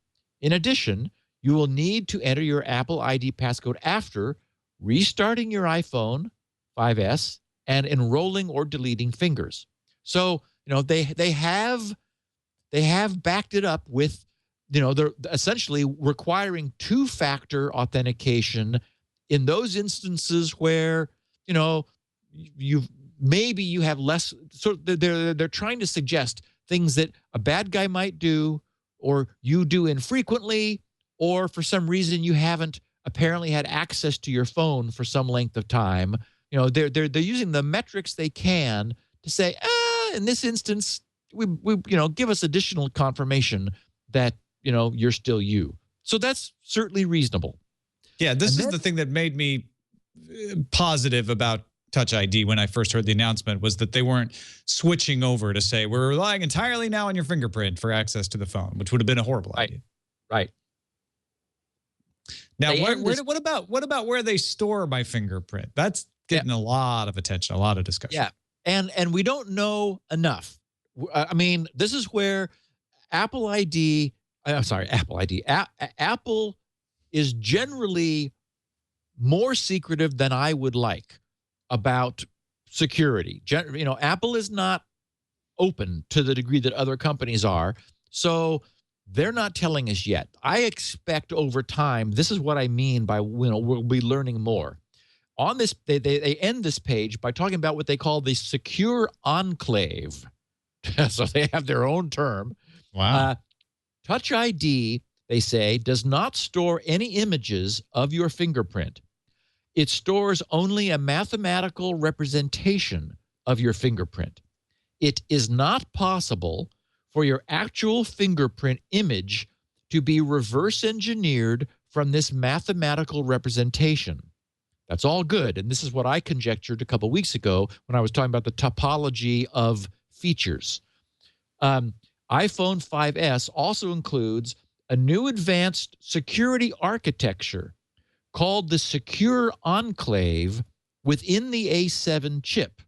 In addition, you will need to enter your Apple ID passcode after restarting your iPhone 5S and enrolling or deleting fingers. So, they have backed it up with, they're essentially requiring 2-factor authentication in those instances where, you have less. So they're trying to suggest things that a bad guy might do, or you do infrequently, or for some reason you haven't apparently had access to your phone for some length of time. They're using the metrics they can to say, in this instance, we give us additional confirmation that you're still you. So that's certainly reasonable. Yeah, this is the thing that made me positive about Touch ID when I first heard the announcement, was that they weren't switching over to say we're relying entirely now on your fingerprint for access to the phone, which would have been a horrible idea. Right. Now, what about where they store my fingerprint? That's getting a lot of attention, a lot of discussion. Yeah, and we don't know enough. I mean, this is where Apple is generally more secretive than I would like about security. Apple is not open to the degree that other companies are, so they're not telling us yet. I expect over time, this is what I mean by, we'll be learning more. On this, they end this page by talking about what they call the secure enclave. So they have their own term. Wow. Touch ID, they say, does not store any images of your fingerprint. It stores only a mathematical representation of your fingerprint. It is not possible for your actual fingerprint image to be reverse engineered from this mathematical representation. That's all good. And this is what I conjectured a couple weeks ago when I was talking about the topology of features. iPhone 5S also includes a new advanced security architecture called the Secure Enclave within the A7 chip,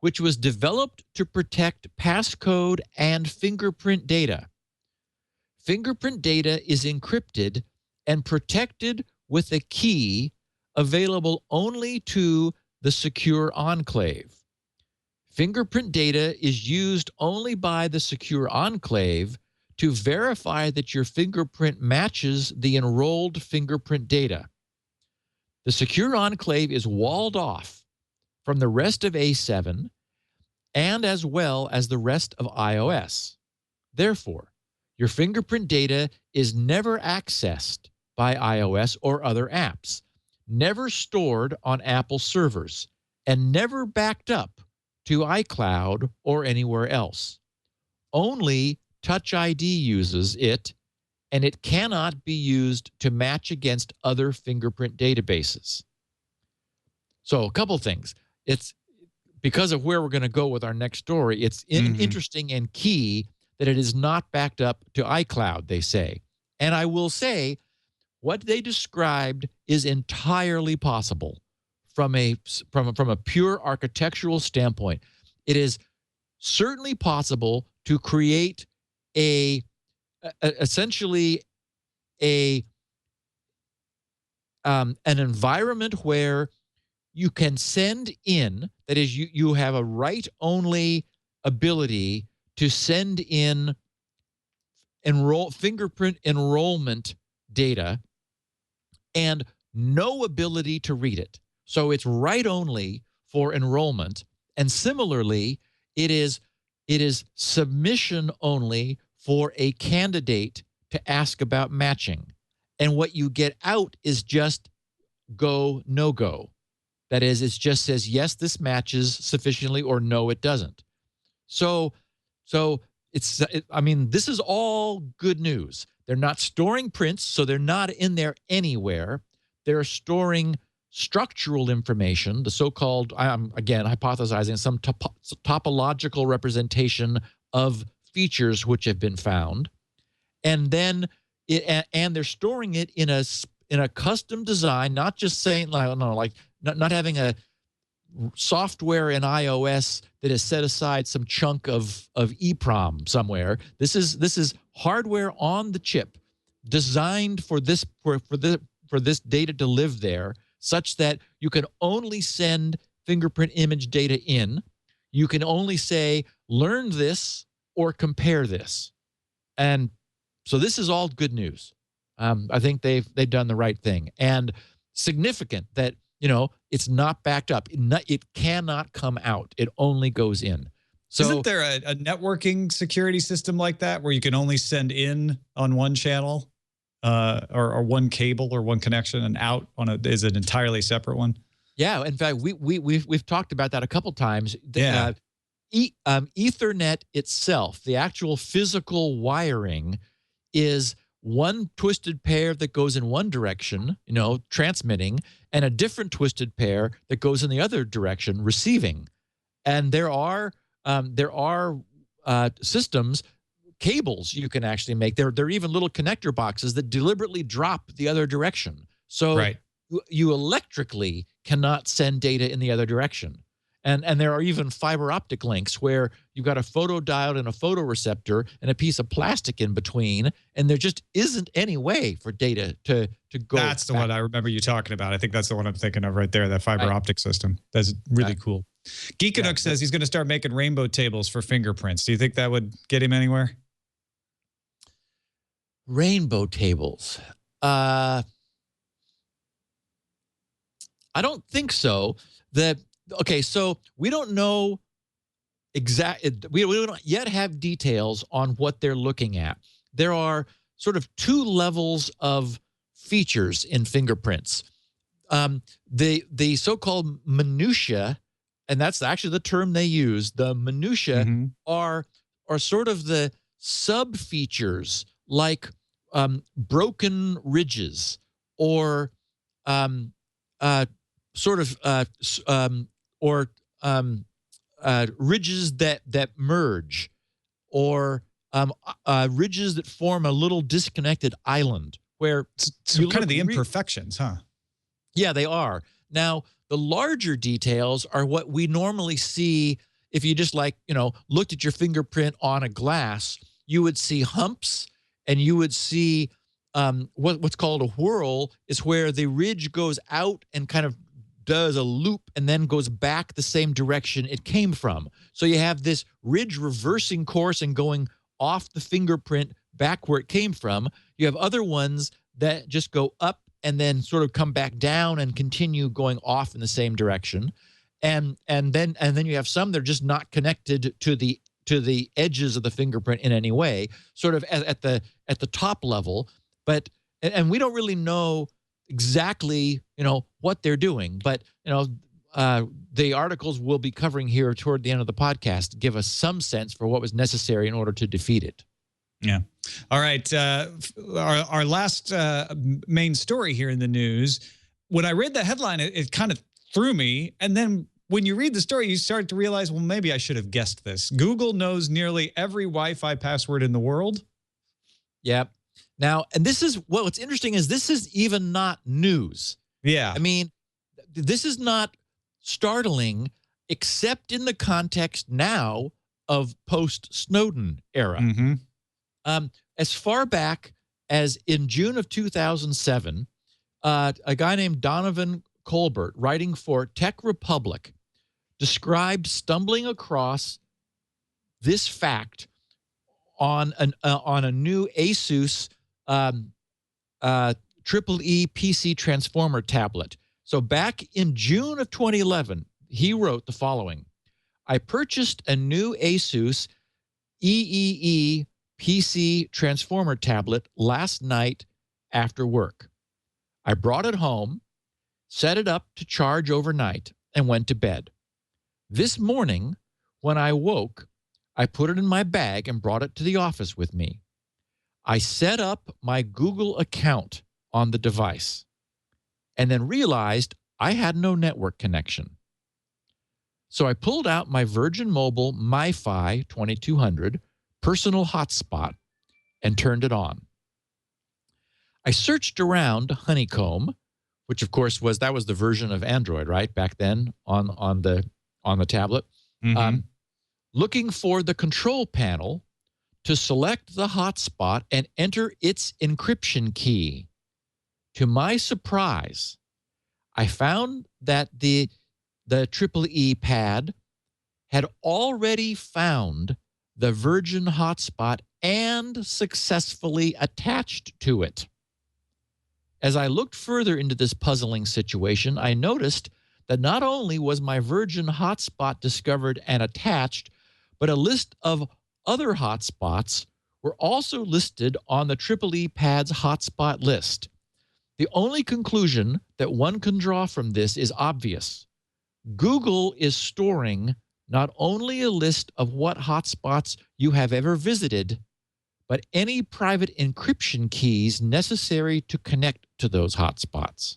which was developed to protect passcode and fingerprint data. Fingerprint data is encrypted and protected with a key available only to the Secure Enclave. Fingerprint data is used only by the Secure Enclave to verify that your fingerprint matches the enrolled fingerprint data. The Secure Enclave is walled off from the rest of A7 and as well as the rest of iOS. Therefore, your fingerprint data is never accessed by iOS or other apps, never stored on Apple servers, and never backed up to iCloud or anywhere else. Only Touch ID uses it, and it cannot be used to match against other fingerprint databases. So a couple things. It's because of where we're going to go with our next story, it's interesting and key that it is not backed up to iCloud, they say. And I will say, what they described is entirely possible from a pure architectural standpoint. It is certainly possible to create essentially a an environment where you can send in, that is, you have a write-only ability to send in fingerprint enrollment data and no ability to read it. So it's write-only for enrollment. And similarly, it is submission only for a candidate to ask about matching. And what you get out is just go, no go. That is, it just says, yes, this matches sufficiently, or no, it doesn't. So I mean, this is all good news. They're not storing prints, so they're not in there anywhere. They're storing structural information, the so-called, I'm again hypothesizing, some topological representation of features which have been found, and then and they're storing it in a custom design, not just saying not having a software in iOS that has set aside some chunk of EEPROM somewhere. This is hardware on the chip designed for this data to live there, such that you can only send fingerprint image data in. You can only say, learn this or compare this. And so this is all good news. I think they've done the right thing. And significant that, it's not backed up. It cannot come out. It only goes in. So, isn't there a networking security system like that where you can only send in on one channel or one cable or one connection, and out is an entirely separate one? Yeah. In fact, we've talked about that a couple times. Yeah. Ethernet itself, the actual physical wiring, is one twisted pair that goes in one direction, transmitting, and a different twisted pair that goes in the other direction, receiving. And there are systems, cables you can actually make. There are even little connector boxes that deliberately drop the other direction. So right. you electrically cannot send data in the other direction. And there are even fiber optic links where you've got a photodiode and a photoreceptor and a piece of plastic in between, and there just isn't any way for data to go. That's the one I remember you talking about. I think that's the one I'm thinking of right there, that fiber optic system. That's really cool. Geekanook says he's going to start making rainbow tables for fingerprints. Do you think that would get him anywhere? Rainbow tables. I don't think so. Okay, so we don't know we don't yet have details on what they're looking at. There are sort of two levels of features in fingerprints. The so-called minutia, and that's actually the term they use. The minutia are sort of the sub-features, like broken ridges, or ridges that merge, or ridges that form a little disconnected island where so kind of the imperfections, huh? Yeah, they are. Now, the larger details are what we normally see if you just looked at your fingerprint on a glass. You would see humps, and you would see what's called a whorl, is where the ridge goes out and kind of does a loop and then goes back the same direction it came from. So you have this ridge reversing course and going off the fingerprint back where it came from. You have other ones that just go up and then sort of come back down and continue going off in the same direction. And then you have some that are just not connected to the edges of the fingerprint in any way, sort of at the top level. And we don't really know exactly what they're doing, but the articles we'll be covering here toward the end of the podcast give us some sense for what was necessary in order to defeat it. Yeah. All right. Our last main story here in the news, when I read the headline, it kind of threw me. And then when you read the story, you start to realize, well, maybe I should have guessed this. Google knows nearly every Wi-Fi password in the world. Yep. Now, and this is what's interesting is this is even not news. Yeah. I mean, this is not startling, except in the context now of post-Snowden era. As far back as in June of 2007, a guy named Donovan Colbert, writing for Tech Republic, described stumbling across this fact on a new ASUS triple E PC transformer tablet. So back in June of 2011, he wrote the following: I purchased a new ASUS EEE PC transformer tablet last night after work. I brought it home, set it up to charge overnight, and went to bed. This morning, when I woke, I put it in my bag and brought it to the office with me. I set up my Google account on the device and then realized I had no network connection. So I pulled out my Virgin Mobile MiFi 2200 personal hotspot and turned it on. I searched around Honeycomb, which of course was the version of Android, right, back then on the tablet, looking for the control panel to select the hotspot and enter its encryption key. To my surprise, I found that the triple E pad had already found the Virgin hotspot and successfully attached to it. As I looked further into this puzzling situation, I noticed that not only was my Virgin hotspot discovered and attached, but a list of other hotspots were also listed on the triple E pad's hotspot list. The only conclusion that one can draw from this is obvious. Google is storing not only a list of what hotspots you have ever visited, but any private encryption keys necessary to connect to those hotspots.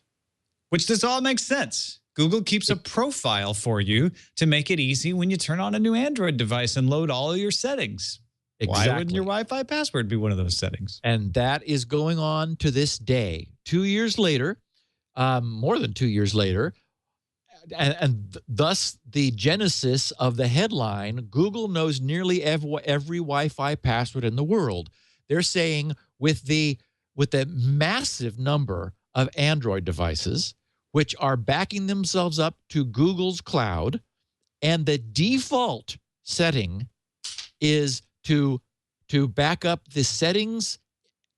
Which this all makes sense. Google keeps a profile for you to make it easy when you turn on a new Android device and load all of your settings. Exactly. Why wouldn't your Wi-Fi password be one of those settings? And that is going on to this day. 2 years later, more than 2 years later, and thus the genesis of the headline, Google knows nearly every Wi-Fi password in the world. They're saying with the massive number of Android devices, which are backing themselves up to Google's cloud, and the default setting is to back up the settings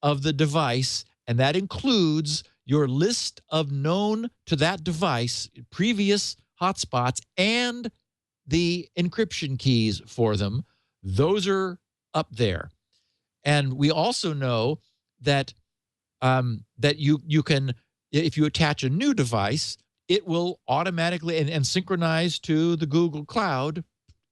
of the device, and that includes your list of known to that device previous hotspots and the encryption keys for them. Those are up there. And we also know that that you can, if you attach a new device, it will automatically and synchronize to the Google Cloud.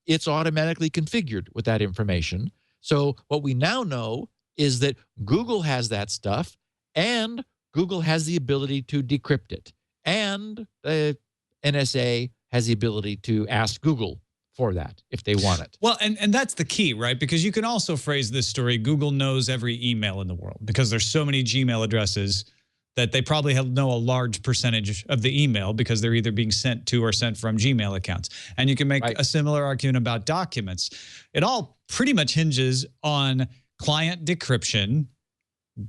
It's automatically configured with that information. So what we now know is that Google has that stuff, and Google has the ability to decrypt it, and the NSA has the ability to ask Google for that if they want it. Well, and that's the key, right? Because you can also phrase this story, Google knows every email in the world because there's so many Gmail addresses that they probably know a large percentage of the email because they're either being sent to or sent from Gmail accounts. And you can make a similar argument about documents. It all pretty much hinges on client decryption,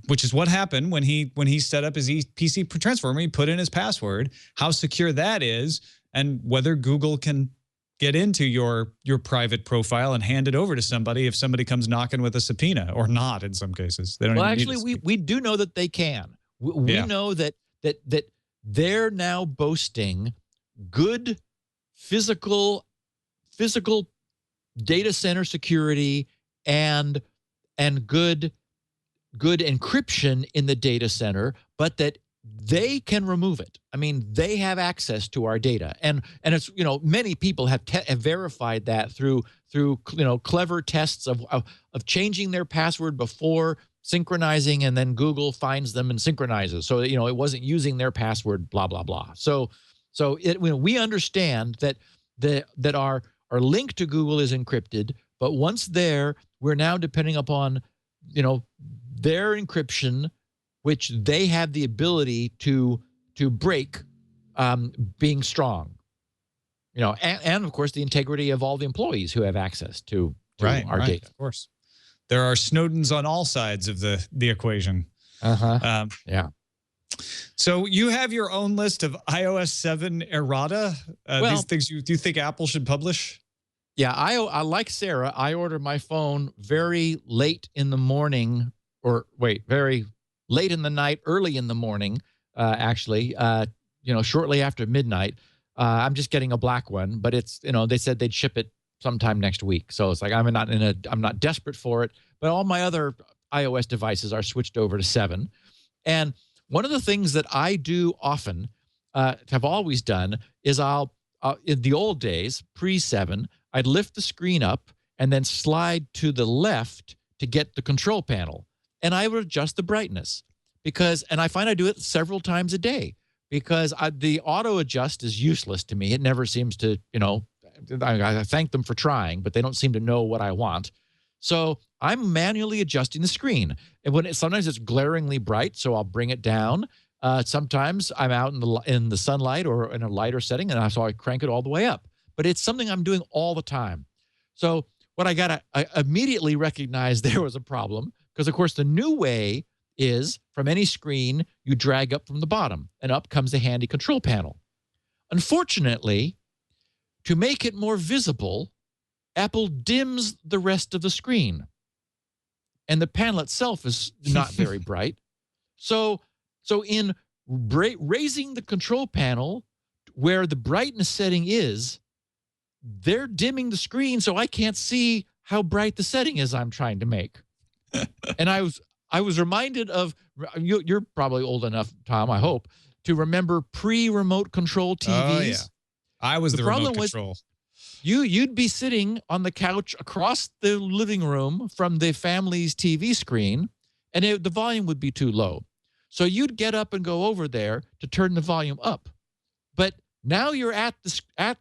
which is what happened when he set up his PC transformer. He put in his password, how secure that is, and whether Google can get into your private profile and hand it over to somebody if somebody comes knocking with a subpoena, or not in some cases. They don't. Well, actually, we do know that they can. We know that they're now boasting good physical data center security and good encryption in the data center, but that they can remove it. I mean, they have access to our data, and it's, you know, many people have verified that through clever tests of changing their password before synchronizing, and then Google finds them and synchronizes. So, you know, it wasn't using their password, blah blah blah. So we understand that our link to Google is encrypted, but once there, we're now depending upon, you know, their encryption, which they have the ability to break, being strong, you know, and of course the integrity of all the employees who have access to our data. Of course, there are Snowdens on all sides of the equation. Yeah. So you have your own list of iOS 7 errata. These things do you think Apple should publish? Yeah, I like Sarah. I order my phone very late in the morning, or wait, very late in the night, early in the morning. Actually, shortly after midnight. I'm just getting a black one, but it's they said they'd ship it sometime next week. So it's like I'm not desperate for it. But all my other iOS devices are switched over to 7. And one of the things that I do often, have always done, is in the old days, pre-7, I'd lift the screen up and then slide to the left to get the control panel. And I would adjust the brightness and I find I do it several times a day because the auto adjust is useless to me. It never seems to, I thank them for trying, but they don't seem to know what I want. So I'm manually adjusting the screen. And sometimes it's glaringly bright, so I'll bring it down. Sometimes I'm out in the sunlight or in a lighter setting, and so I crank it all the way up. But it's something I'm doing all the time. So I immediately recognized there was a problem because, of course, the new way is from any screen, you drag up from the bottom, and up comes the handy control panel. Unfortunately, to make it more visible, Apple dims the rest of the screen. And the panel itself is not very bright. So in raising the control panel where the brightness setting is, they're dimming the screen so I can't see how bright the setting is I'm trying to make. And I was reminded of, you're probably old enough, Tom, I hope, to remember pre-remote control TVs. Oh, yeah. I was the remote control. You'd be sitting on the couch across the living room from the family's TV screen, and the volume would be too low. So you'd get up and go over there to turn the volume up. But now you're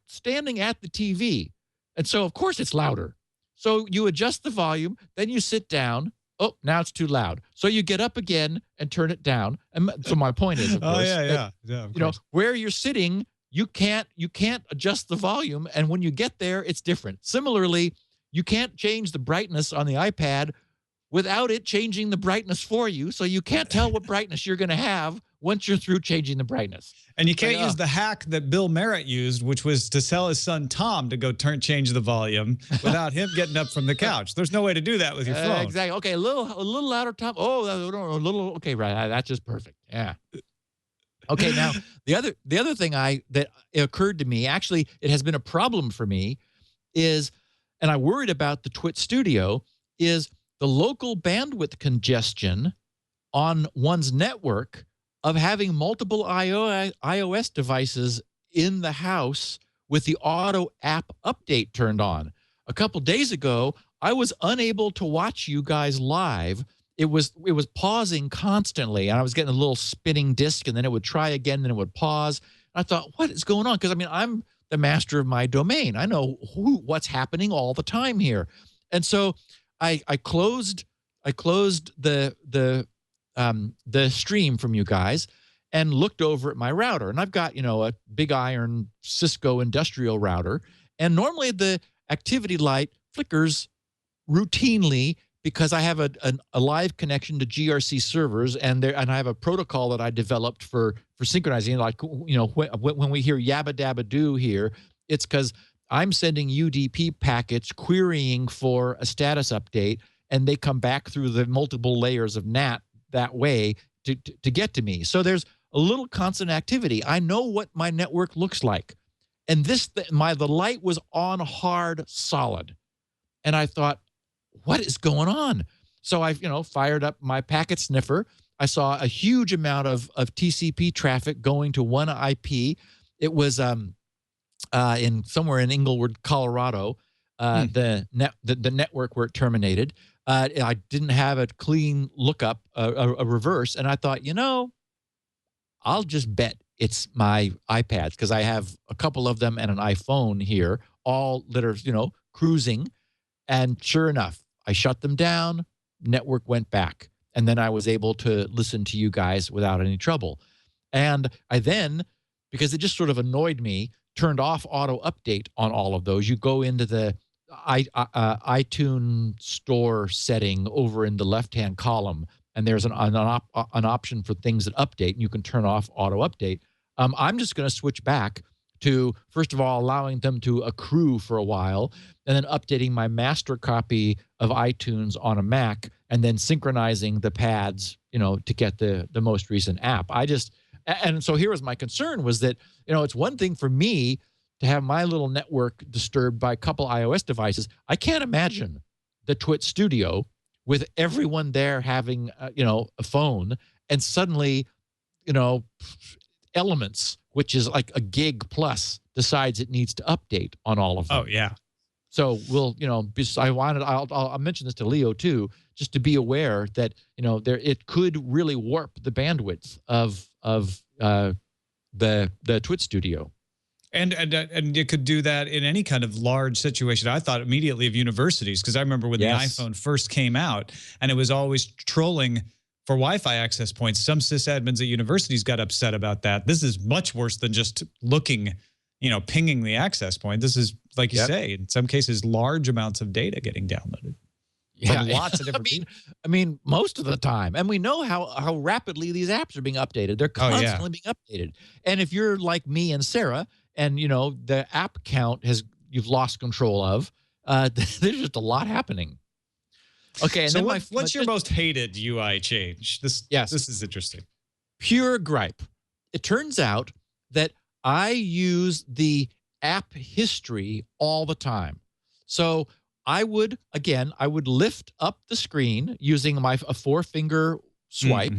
standing at the TV, and so of course it's louder. So you adjust the volume, then you sit down. Oh, now it's too loud. So you get up again and turn it down. And so my point is, of course, where you're sitting, you can't adjust the volume, and when you get there, it's different. Similarly, you can't change the brightness on the iPad without it changing the brightness for you, so you can't tell what brightness you're going to have once you're through changing the brightness. And you can't use the hack that Bill Merritt used, which was to tell his son Tom to go change the volume without him getting up from the couch. There's no way to do that with your phone. Exactly. Okay, a little louder, Tom. Oh, a little. Okay, right. That's just perfect. Yeah. Okay, now the other thing that occurred to me, actually, it has been a problem for me, is, and I worried about the Twit Studio, is the local bandwidth congestion on one's network of having multiple iOS devices in the house with the auto app update turned on. A couple days ago, I was unable to watch you guys live. It was pausing constantly, and I was getting a little spinning disc, and then it would try again, and it would pause. I thought, what is going on? Because I'm the master of my domain. I know what's happening all the time here, and so I closed the stream from you guys and looked over at my router, and I've got a big iron Cisco industrial router, and normally the activity light flickers routinely because I have a live connection to GRC servers, and I have a protocol that I developed for synchronizing. Like when we hear yabba dabba doo here, it's because I'm sending UDP packets querying for a status update, and they come back through the multiple layers of NAT that way to get to me. So there's a little constant activity. I know what my network looks like, and the light was on hard solid, and I thought, what is going on? So I fired up my packet sniffer. I saw a huge amount of TCP traffic going to one IP. It was in somewhere in Inglewood, Colorado, the network where it terminated. I didn't have a clean lookup, a reverse, and I thought, I'll just bet it's my iPads because I have a couple of them and an iPhone here, all that are cruising. And sure enough, I shut them down, network went back, and then I was able to listen to you guys without any trouble. And I then, because it just sort of annoyed me, turned off auto update on all of those. You go into the iTunes store setting over in the left-hand column, and there's an option for things that update, and you can turn off auto update. I'm just going to switch back to, first of all, allowing them to accrue for a while, and then updating my master copy of iTunes on a Mac, and then synchronizing the pads, to get the most recent app. And so here was my concern, was that, it's one thing for me to have my little network disturbed by a couple iOS devices. I can't imagine the Twit Studio with everyone there having, a phone, and suddenly, Elements, which is like a gig plus, decides it needs to update on all of them. Oh, yeah. So we'll, I'll mention this to Leo too, just to be aware that, it could really warp the bandwidth of the Twit Studio. And you could do that in any kind of large situation. I thought immediately of universities, because I remember when the iPhone first came out, and it was always trolling for Wi-Fi access points. Some sysadmins at universities got upset about that. This is much worse than just looking, pinging the access point. This is, like you say, in some cases, large amounts of data getting downloaded. Yeah, lots of different people. I mean, most of the time. And we know how rapidly these apps are being updated. They're constantly being updated. And if you're like me and Sarah, and the app count you've lost control of, there's just a lot happening. Okay, and so then what's your most hated UI change? This is interesting. Pure gripe. It turns out that I use the app history all the time. So I would lift up the screen using a four-finger swipe,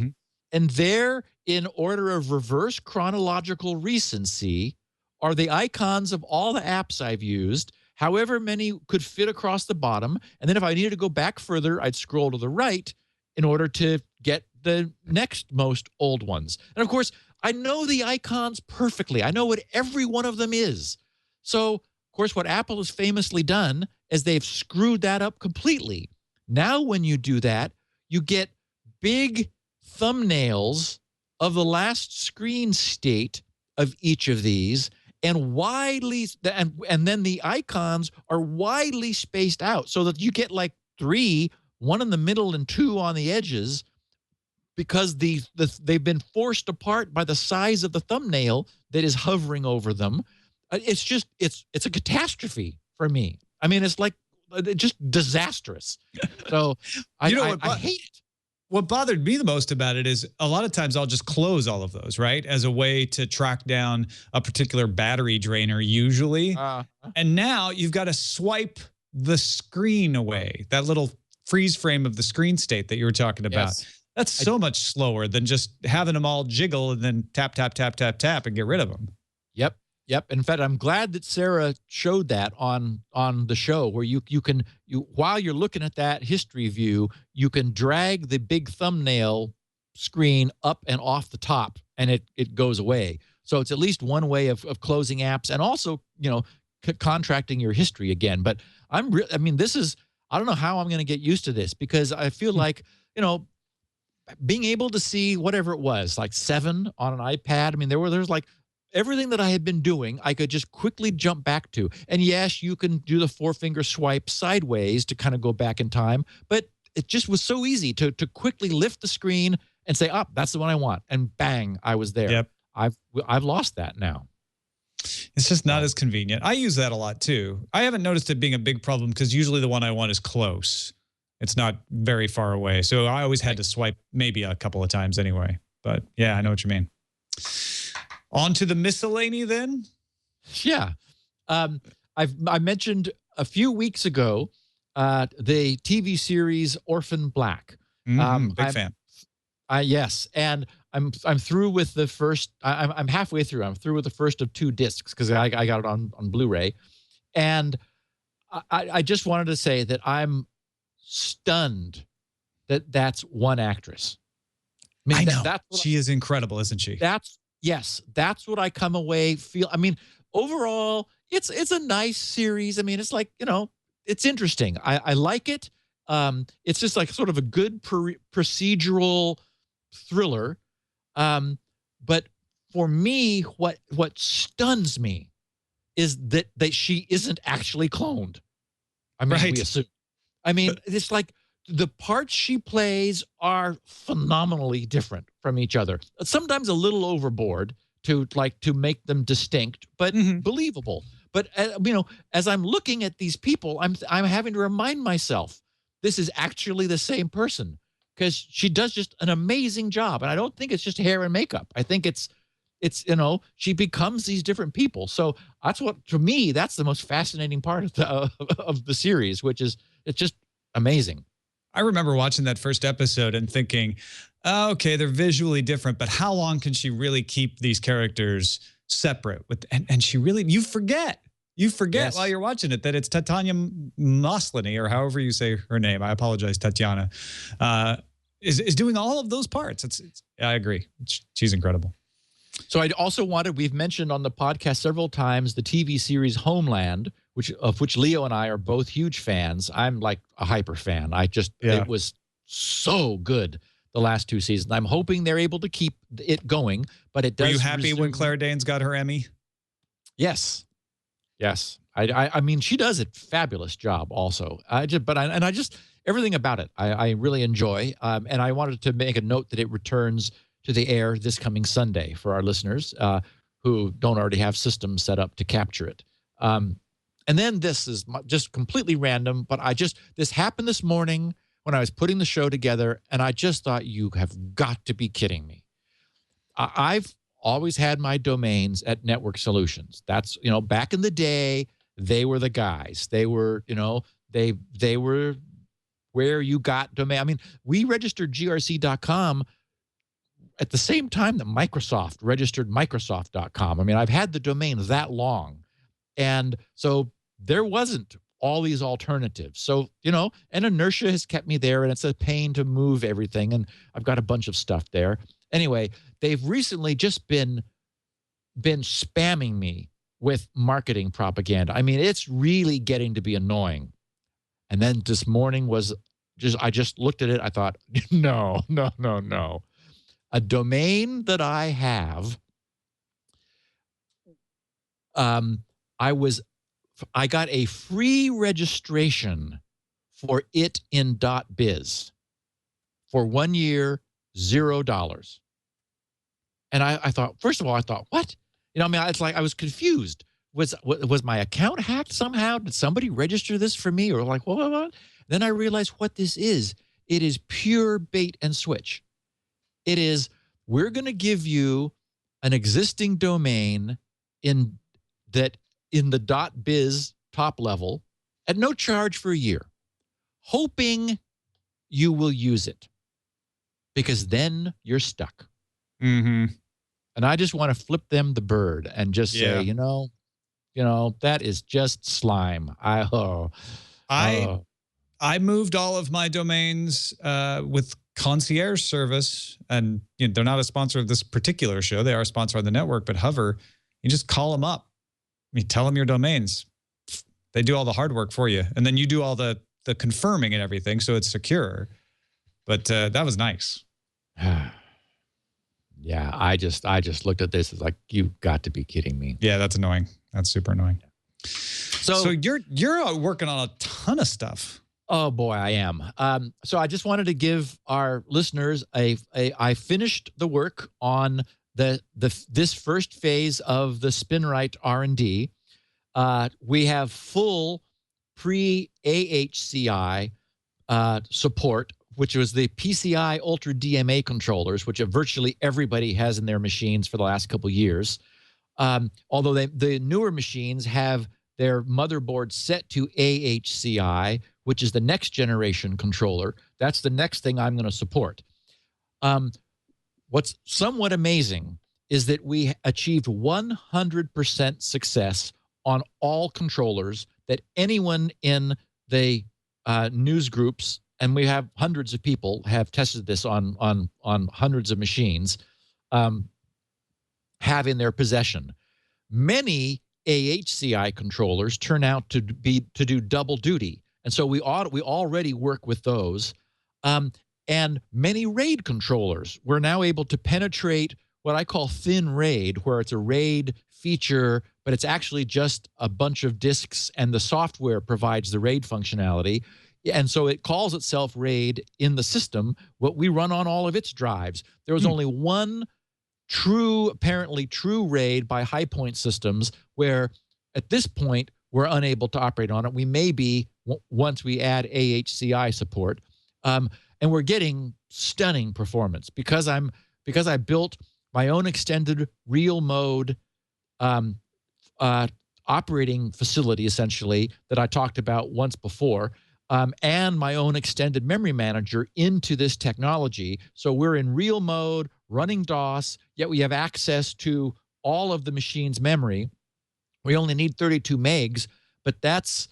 and there, in order of reverse chronological recency, are the icons of all the apps I've used, however many could fit across the bottom. And then if I needed to go back further, I'd scroll to the right in order to get the next most old ones. And of course, I know the icons perfectly. I know what every one of them is. So, of course, what Apple has famously done is they've screwed that up completely. Now, when you do that, you get big thumbnails of the last screen state of each of these, and then the icons are widely spaced out, so that you get like 3, 1 in the middle and 2 on the edges, because they've been forced apart by the size of the thumbnail that is hovering over them. It's just it's a catastrophe for me. I mean, it's like just disastrous. So I hate it. What bothered me the most about it is a lot of times I'll just close all of those, right, as a way to track down a particular battery drainer usually. And now you've got to swipe the screen away, that little freeze frame of the screen state that you were talking about. Yes. That's so much slower than just having them all jiggle and then tap, tap, tap, tap, tap and get rid of them. Yep. In fact, I'm glad that Sarah showed that on the show, where you can while you're looking at that history view, you can drag the big thumbnail screen up and off the top, and it goes away. So it's at least one way of closing apps, and also contracting your history again. But I don't know how I'm going to get used to this, because I feel like being able to see whatever it was, like 7 on an iPad. I mean, there's like everything that I had been doing, I could just quickly jump back to. And yes, you can do the 4-finger swipe sideways to kind of go back in time, but it just was so easy to quickly lift the screen and say, that's the one I want. And bang, I was there. Yep. I've lost that now. It's just not as convenient. I use that a lot too. I haven't noticed it being a big problem, because usually the one I want is close. It's not very far away. So I always had to swipe maybe a couple of times anyway. But yeah, I know what you mean. On to the miscellany then? Yeah. I mentioned a few weeks ago the TV series Orphan Black. Big fan. Yes, and I'm through with the first. I'm halfway through. I'm through with the first of 2 discs, because I got it on Blu-ray, and I just wanted to say that I'm stunned that that's one actress. I know. She is incredible, isn't she? That's what I come away feel. I mean, overall, it's a nice series. I mean, it's like, it's interesting. I like it. It's just like sort of a good procedural thriller. But for me, what stuns me is that she isn't actually cloned. I mean, we assume. I mean, it's like the parts she plays are phenomenally different from each other. Sometimes a little overboard to make them distinct, but believable. But as I'm looking at these people, I'm having to remind myself this is actually the same person, because she does just an amazing job. And I don't think it's just hair and makeup. I think it's she becomes these different people. So that's what, to me, that's the most fascinating part of the series, which is it's just amazing. I remember watching that first episode and thinking, oh, okay, they're visually different, but how long can she really keep these characters separate? And she really, you forget yes, while you're watching it that it's Tatiana Maslany, or however you say her name. I apologize, Tatiana, is doing all of those parts. I agree. She's incredible. So I also we've mentioned on the podcast several times the TV series Homeland, of which Leo and I are both huge fans. I'm like a hyper fan. It was so good the last 2 seasons. I'm hoping they're able to keep it going, but it does. Were you happy when Claire Danes got her Emmy? Yes. Yes. I mean, she does a fabulous job also. Everything about it, I really enjoy. And I wanted to make a note that it returns to the air this coming Sunday for our listeners who don't already have systems set up to capture it. And then this is just completely random, but this happened this morning when I was putting the show together, and I just thought, you have got to be kidding me. I've always had my domains at Network Solutions. That's, back in the day, they were the guys. They were, they were where you got domain. I mean, we registered grc.com at the same time that Microsoft registered Microsoft.com. I mean, I've had the domain that long. And so there wasn't all these alternatives. So, and inertia has kept me there, and it's a pain to move everything. And I've got a bunch of stuff there. Anyway, they've recently just been spamming me with marketing propaganda. I mean, it's really getting to be annoying. And then this morning I just looked at it. I thought, no. A domain that I have, I got a free registration for it in .biz for 1 year, $0. And I thought, first of all, what? It's like I was confused. Was my account hacked somehow? Did somebody register this for me? Or like, what? Then I realized what this is. It is pure bait and switch. It is, we're going to give you an existing domain in the .biz top level at no charge for a year, hoping you will use it, because then you're stuck. Mm-hmm. And I just want to flip them the bird and just say, that is just slime. I moved all of my domains with concierge service, and they're not a sponsor of this particular show. They are a sponsor of the network, but Hover, you just call them up. Tell them your domains. They do all the hard work for you, and then you do all the confirming and everything, so it's secure. But that was nice. Yeah, I just looked at this as like, you've got to be kidding me. Yeah, that's annoying. That's super annoying. So you're out working on a ton of stuff. Oh boy, I am. So I just wanted to give our listeners I finished the work on this first phase of the SpinRite R&D. We have full pre-AHCI support, which was the PCI Ultra DMA controllers, which virtually everybody has in their machines for the last couple of years. Although the newer machines have their motherboard set to AHCI, which is the next generation controller. That's the next thing I'm going to support. What's somewhat amazing is that we achieved 100% success on all controllers that anyone in the news groups, and we have hundreds of people have tested this on hundreds of machines, have in their possession. Many AHCI controllers turn out to do double duty, and so we already work with those. And many RAID controllers, we're now able to penetrate what I call thin RAID, where it's a RAID feature, but it's actually just a bunch of disks, and the software provides the RAID functionality And so it calls itself RAID in the system. What we run on all of its drives. There was only one apparently true RAID by High Point Systems, where at this point we're unable to operate on it. We may be once we add AHCI support, and we're getting stunning performance because I built my own extended real mode operating facility, essentially, that I talked about once before, and my own extended memory manager into this technology. So we're in real mode, running DOS, yet we have access to all of the machine's memory. We only need 32 megs, but that's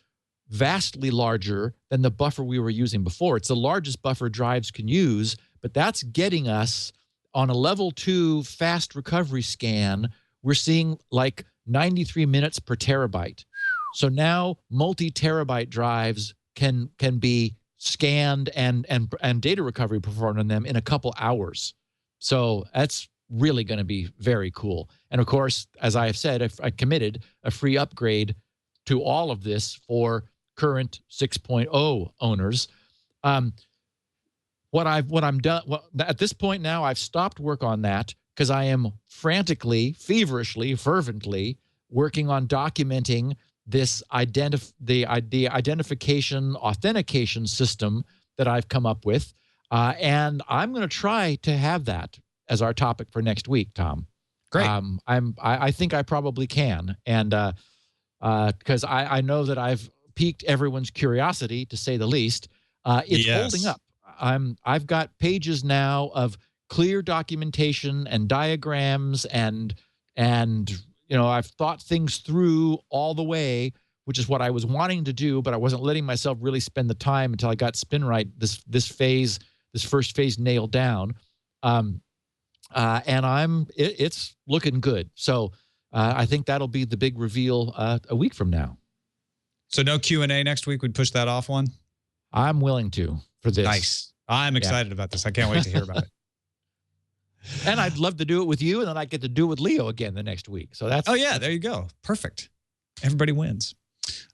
vastly larger than the buffer we were using before. It's the largest buffer drives can use, but that's getting us on a level 2 fast recovery scan. We're seeing like 93 minutes per terabyte. So now multi-terabyte drives can be scanned and data recovery performed on them in a couple hours. So that's really going to be very cool. And of course, as I have said, I committed a free upgrade to all of this for current 6.0 owners. At this point now, I've stopped work on that because I am frantically, feverishly, fervently working on documenting this the identification authentication system that I've come up with, and I'm going to try to have that as our topic for next week, Tom. Great. I think I probably can, and because I know that I've piqued everyone's curiosity, to say the least. It's holding up. I've got pages now of clear documentation and diagrams, and I've thought things through all the way, which is what I was wanting to do, but I wasn't letting myself really spend the time until I got SpinRite this first phase nailed down. And it's looking good. So I think that'll be the big reveal a week from now. So no Q&A next week. We'd push that off one. I'm willing to for this. Nice. I'm excited about this. I can't wait to hear about it. And I'd love to do it with you, and then I get to do it with Leo again the next week. So that's there you go. Perfect. Everybody wins.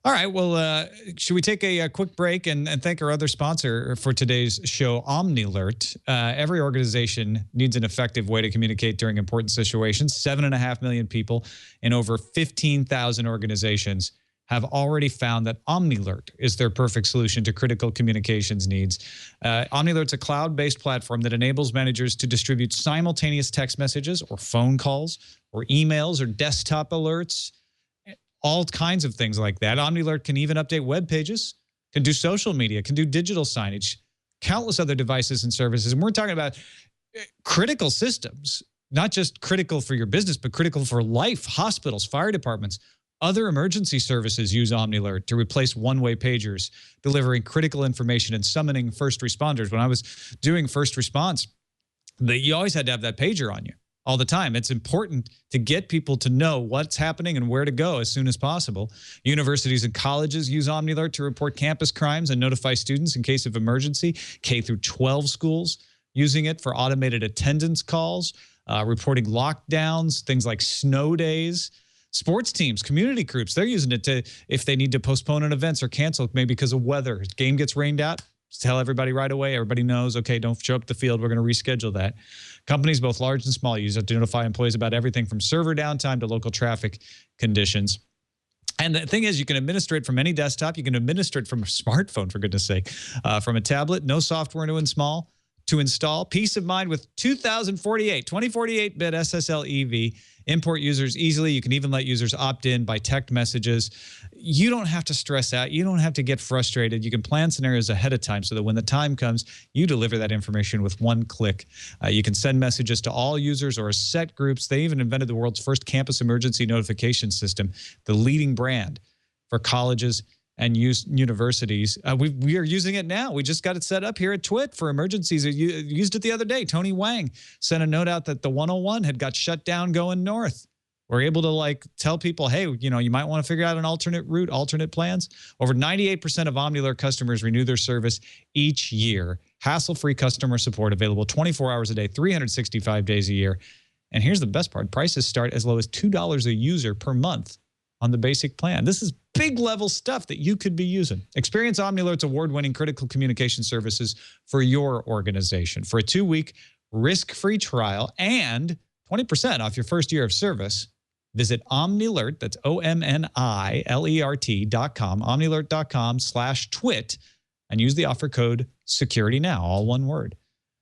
All right. Well, should we take a quick break and thank our other sponsor for today's show, OmniAlert. Every organization needs an effective way to communicate during important situations. 7.5 million people in over 15,000 organizations have already found that OmniAlert is their perfect solution to critical communications needs. OmniAlert's a cloud-based platform that enables managers to distribute simultaneous text messages or phone calls or emails or desktop alerts, all kinds of things like that. OmniAlert can even update web pages, can do social media, can do digital signage, countless other devices and services. And we're talking about critical systems, not just critical for your business, but critical for life. Hospitals, fire departments, other emergency services use OmniAlert to replace one-way pagers, delivering critical information and summoning first responders. When I was doing first response, you always had to have that pager on you all the time. It's important to get people to know what's happening and where to go as soon as possible. Universities and colleges use OmniAlert to report campus crimes and notify students in case of emergency. K through 12 schools using it for automated attendance calls, reporting lockdowns, things like snow days. Sports teams, community groups, they're using it to, if they need to postpone an event or cancel, maybe because of weather. Game gets rained out, tell everybody right away. Everybody knows, okay, don't show up at the field. We're going to reschedule that. Companies, both large and small, use it to notify employees about everything from server downtime to local traffic conditions. And the thing is, you can administer it from any desktop. You can administer it from a smartphone, for goodness sake, from a tablet. No software to install. Peace of mind with 2048 2048-bit SSL EV. Import users easily. You can even let users opt in by text messages. You don't have to stress out. You don't have to get frustrated. You can plan scenarios ahead of time so that when the time comes, you deliver that information with one click. You can send messages to all users or set groups. They even invented the world's first campus emergency notification system, the leading brand for colleges and universities. We are using it now. We just got it set up here at TWiT for emergencies. Used it the other day. Tony Wang sent a note out that the 101 had got shut down going north. We're able to tell people, hey, you might want to figure out an alternate route, alternate plans. Over 98% of OmniAlert customers renew their service each year. Hassle-free customer support available 24 hours a day, 365 days a year. And here's the best part. Prices start as low as $2 a user per month on the basic plan. This is big level stuff that you could be using. Experience OmniAlert's award-winning critical communication services for your organization. For a 2-week risk-free trial and 20% off your first year of service, visit OmniAlert, that's OMNILERT.com, OmniAlert.com/twit, and use the offer code SecurityNow, all one word.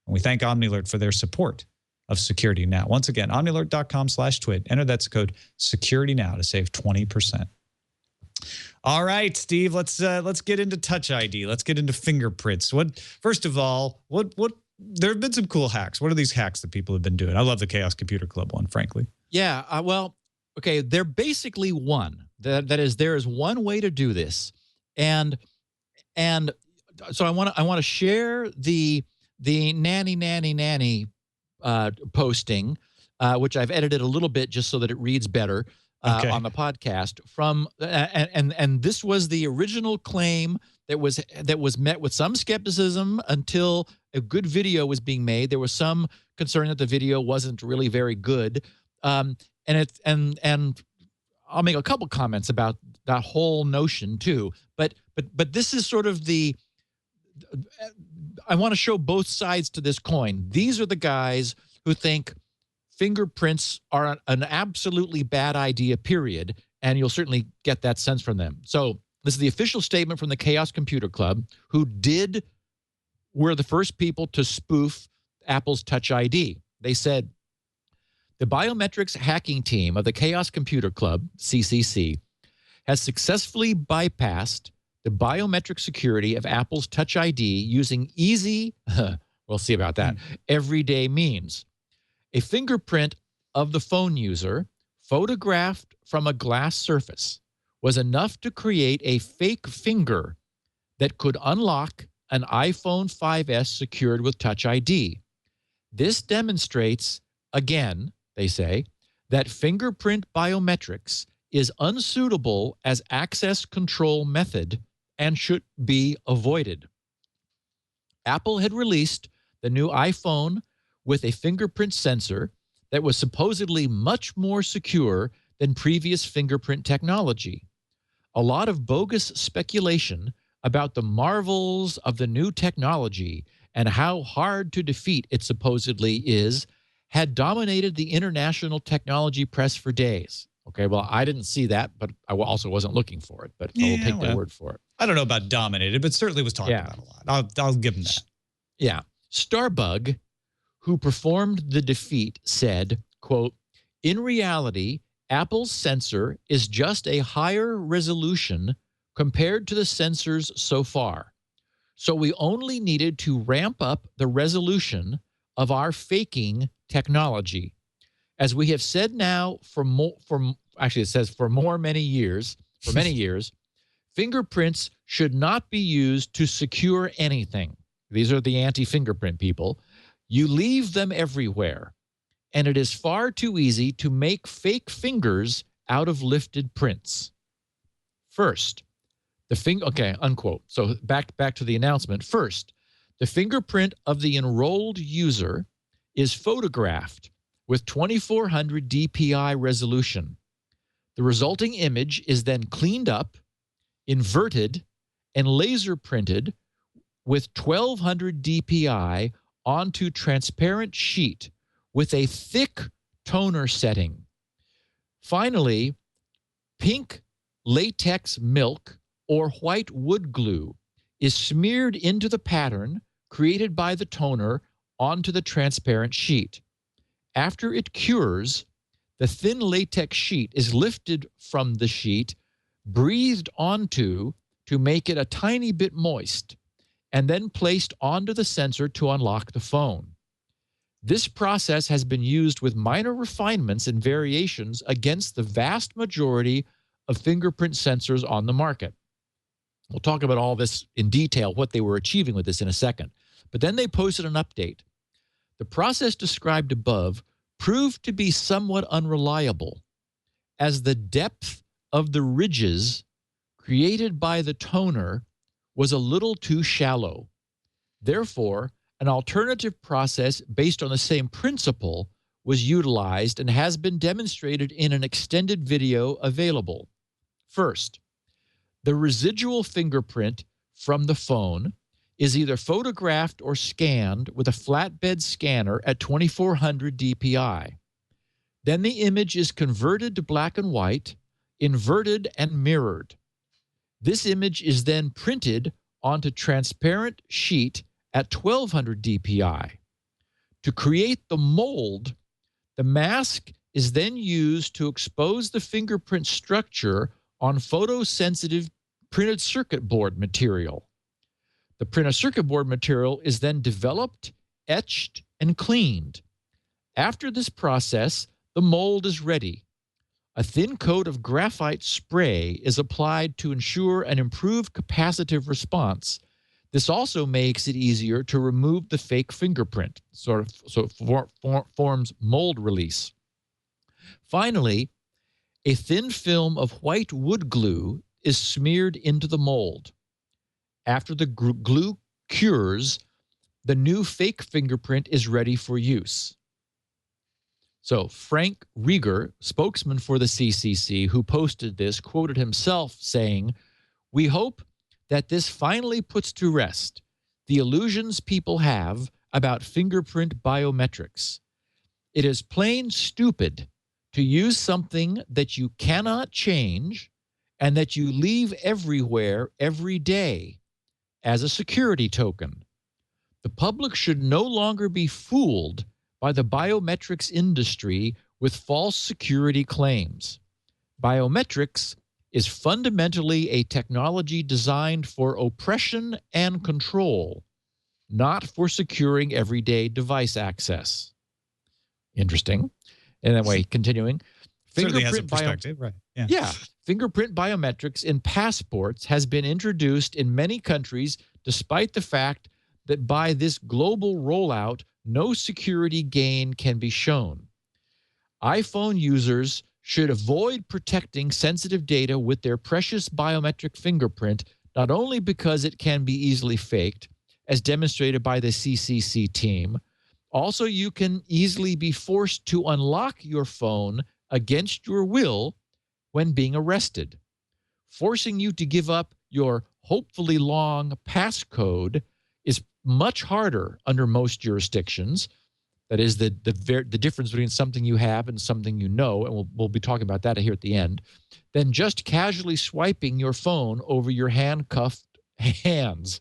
And we thank OmniAlert for their support of Security Now. Once again, OmniAlert.com/twit. Enter that code SecurityNow to save 20%. All right, Steve, let's get into Touch ID. Let's get into fingerprints. First of all, there have been some cool hacks. What are these hacks that people have been doing? I love the Chaos Computer Club one, frankly. Yeah, well, okay, they're basically one. That is, there is one way to do this, and so I want to share the nanny posting, which I've edited a little bit just so that it reads better on the podcast. From and this was the original claim that was met with some skepticism until a good video was being made. There was some concern that the video wasn't really very good, and I'll make a couple comments about that whole notion too. But this is sort of I want to show both sides to this coin. These are the guys who think fingerprints are an absolutely bad idea, period. And you'll certainly get that sense from them. So this is the official statement from the Chaos Computer Club, who were the first people to spoof Apple's Touch ID. They said, the biometrics hacking team of the Chaos Computer Club, CCC, has successfully bypassed the biometric security of Apple's Touch ID using easy, we'll see about that, everyday means. A fingerprint of the phone user photographed from a glass surface was enough to create a fake finger that could unlock an iPhone 5S secured with Touch ID. This demonstrates, again, they say, that fingerprint biometrics is unsuitable as access control method and should be avoided. Apple had released the new iPhone with a fingerprint sensor that was supposedly much more secure than previous fingerprint technology. A lot of bogus speculation about the marvels of the new technology and how hard to defeat it supposedly is had dominated the international technology press for days. Okay, well, I didn't see that, but I also wasn't looking for it, but I'll take their word for it. I don't know about dominated, but certainly was talked about a lot. I'll give them that. Yeah. Starbug, who performed the defeat, said, quote, in reality, Apple's sensor is just a higher resolution compared to the sensors so far. So we only needed to ramp up the resolution of our faking technology. As we have said now for many years, fingerprints should not be used to secure anything. These are the anti-fingerprint people. You leave them everywhere, and it is far too easy to make fake fingers out of lifted prints. First, unquote. So back to the announcement. First, the fingerprint of the enrolled user is photographed with 2400 DPI resolution. The resulting image is then cleaned up, inverted, and laser printed with 1200 DPI onto transparent sheet with a thick toner setting. Finally, pink latex milk or white wood glue is smeared into the pattern created by the toner onto the transparent sheet. After it cures, the thin latex sheet is lifted from the sheet, breathed onto to make it a tiny bit moist, and then placed onto the sensor to unlock the phone. This process has been used with minor refinements and variations against the vast majority of fingerprint sensors on the market. We'll talk about all this in detail, what they were achieving with this in a second. But then they posted an update. The process described above proved to be somewhat unreliable, as the depth of the ridges created by the toner was a little too shallow. Therefore, an alternative process based on the same principle was utilized and has been demonstrated in an extended video available. First, The residual fingerprint from the phone is either photographed or scanned with a flatbed scanner at 2400 dpi. Then the image is converted to black and white, inverted and mirrored. This image is then printed onto transparent sheet at 1200 dpi. To create the mold, the mask is then used to expose the fingerprint structure on photosensitive printed circuit board material. The printed circuit board material is then developed, etched, and cleaned. After this process, the mold is ready. A thin coat of graphite spray is applied to ensure an improved capacitive response. This also makes it easier to remove the fake fingerprint, so it forms mold release. Finally, a thin film of white wood glue is smeared into the mold. After the glue cures, the new fake fingerprint is ready for use. So Frank Rieger, spokesman for the CCC, who posted this, quoted himself saying, "We hope that this finally puts to rest the illusions people have about fingerprint biometrics. It is plain stupid to use something that you cannot change and that you leave everywhere every day as a security token. The public should no longer be fooled by the biometrics industry with false security claims. Biometrics is fundamentally a technology designed for oppression and control, not for securing everyday device access." Interesting. And that way, continuing. Certainly has a perspective, right? Yeah. Fingerprint biometrics in passports has been introduced in many countries, despite the fact that by this global rollout, no security gain can be shown. iPhone users should avoid protecting sensitive data with their precious biometric fingerprint, not only because it can be easily faked, as demonstrated by the CCC team, also you can easily be forced to unlock your phone against your will when being arrested. Forcing you to give up your hopefully long passcode is much harder under most jurisdictions. That is the difference between something you have and something you know, and we'll be talking about that here at the end, than just casually swiping your phone over your handcuffed hands.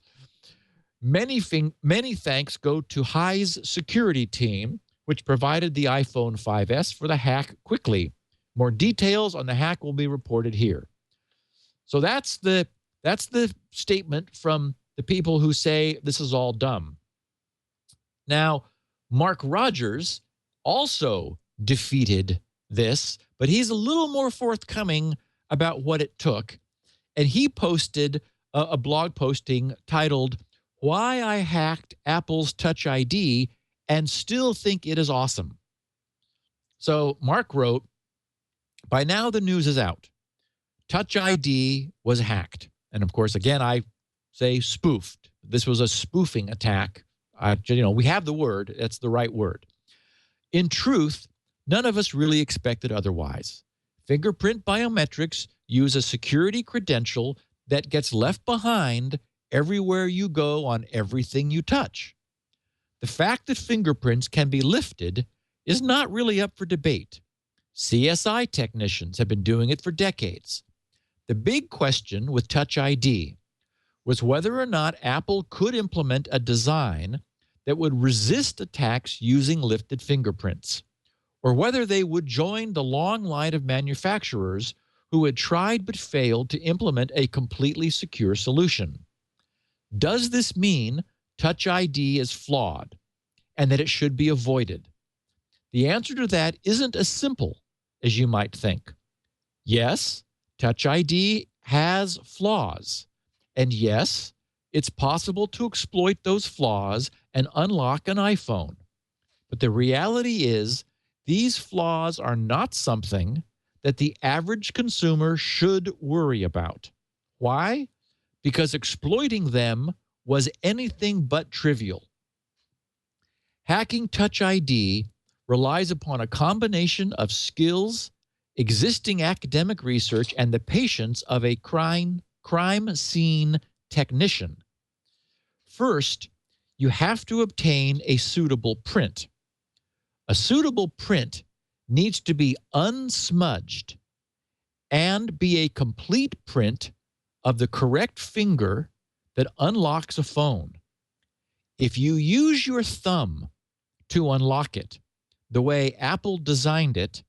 Many thanks go to High's security team, which provided the iPhone 5S for the hack quickly. More details on the hack will be reported here. So that's the statement from the people who say this is all dumb. Now, Mark Rogers also defeated this, but he's a little more forthcoming about what it took. And he posted a blog posting titled, "Why I Hacked Apple's TouchID and Still Think It Is Awesome." So Mark wrote, "By now the news is out. TouchID was hacked." And of course, again, I say spoofed. This was a spoofing attack. We have the word. That's the right word. In truth, none of us really expected otherwise. Fingerprint biometrics use a security credential that gets left behind everywhere you go on everything you touch. The fact that fingerprints can be lifted is not really up for debate. CSI technicians have been doing it for decades. The big question with TouchID was whether or not Apple could implement a design that would resist attacks using lifted fingerprints, or whether they would join the long line of manufacturers who had tried but failed to implement a completely secure solution. Does this mean TouchID is flawed and that it should be avoided? The answer to that isn't as simple as you might think. Yes, TouchID has flaws, and yes, it's possible to exploit those flaws and unlock an iPhone. But the reality is, these flaws are not something that the average consumer should worry about. Why? Because exploiting them was anything but trivial. Hacking TouchID relies upon a combination of skills, existing academic research, and the patience of a crime scene technician. First, you have to obtain a suitable print. A suitable print needs to be unsmudged and be a complete print of the correct finger that unlocks a phone. If you use your thumb to unlock it the way Apple designed it,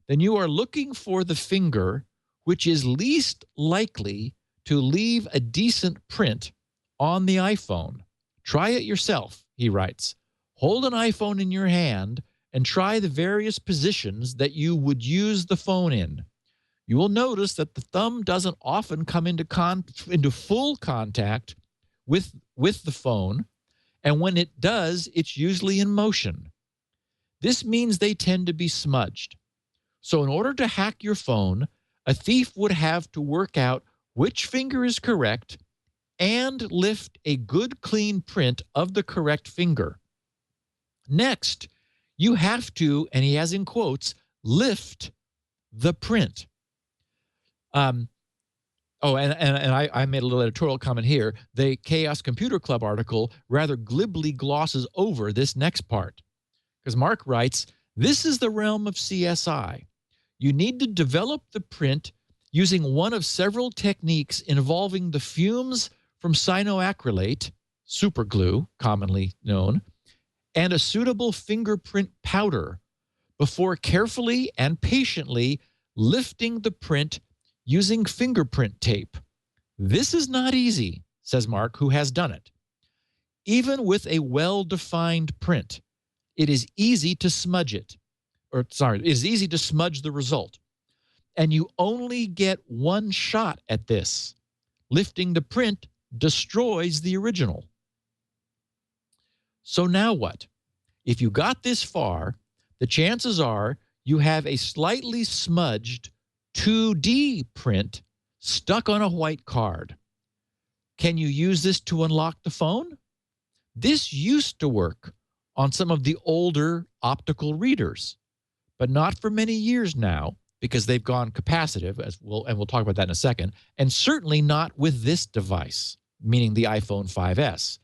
then you are looking for the finger which is least likely to leave a decent print on the iPhone. Try it yourself, he writes. Hold an iPhone in your hand and try the various positions that you would use the phone in. You will notice that the thumb doesn't often come into full contact with the phone, and when it does, it's usually in motion. This means they tend to be smudged. So in order to hack your phone, a thief would have to work out which finger is correct and lift a good, clean print of the correct finger. Next, you have to, and he has in quotes, lift the print. I made a little editorial comment here. The Chaos Computer Club article rather glibly glosses over this next part, because Mark writes, this is the realm of CSI. You need to develop the print using one of several techniques involving the fumes from cyanoacrylate, superglue, commonly known, and a suitable fingerprint powder before carefully and patiently lifting the print using fingerprint tape. This is not easy, says Mark, who has done it. Even with a well-defined print, it is easy to smudge it. It is easy to smudge the result. And you only get one shot at this. Lifting the print destroys the original. So now what? If you got this far, the chances are you have a slightly smudged 2D print stuck on a white card. Can you use this to unlock the phone? This used to work on some of the older optical readers, but not for many years now because they've gone capacitive, we'll talk about that in a second, and certainly not with this device, meaning the iPhone 5S.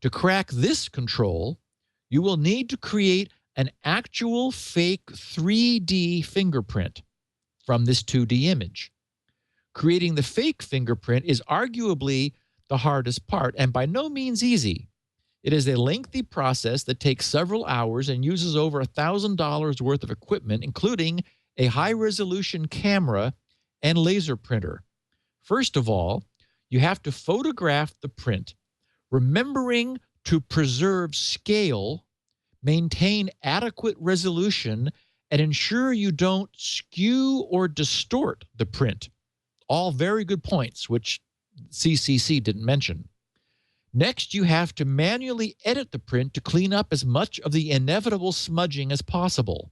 To crack this control, you will need to create an actual fake 3D fingerprint from this 2D image. Creating the fake fingerprint is arguably the hardest part and by no means easy. It is a lengthy process that takes several hours and uses over $1,000 worth of equipment, including a high-resolution camera and laser printer. First of all, you have to photograph the print, remembering to preserve scale, maintain adequate resolution, and ensure you don't skew or distort the print. All very good points, which CCC didn't mention. Next, you have to manually edit the print to clean up as much of the inevitable smudging as possible.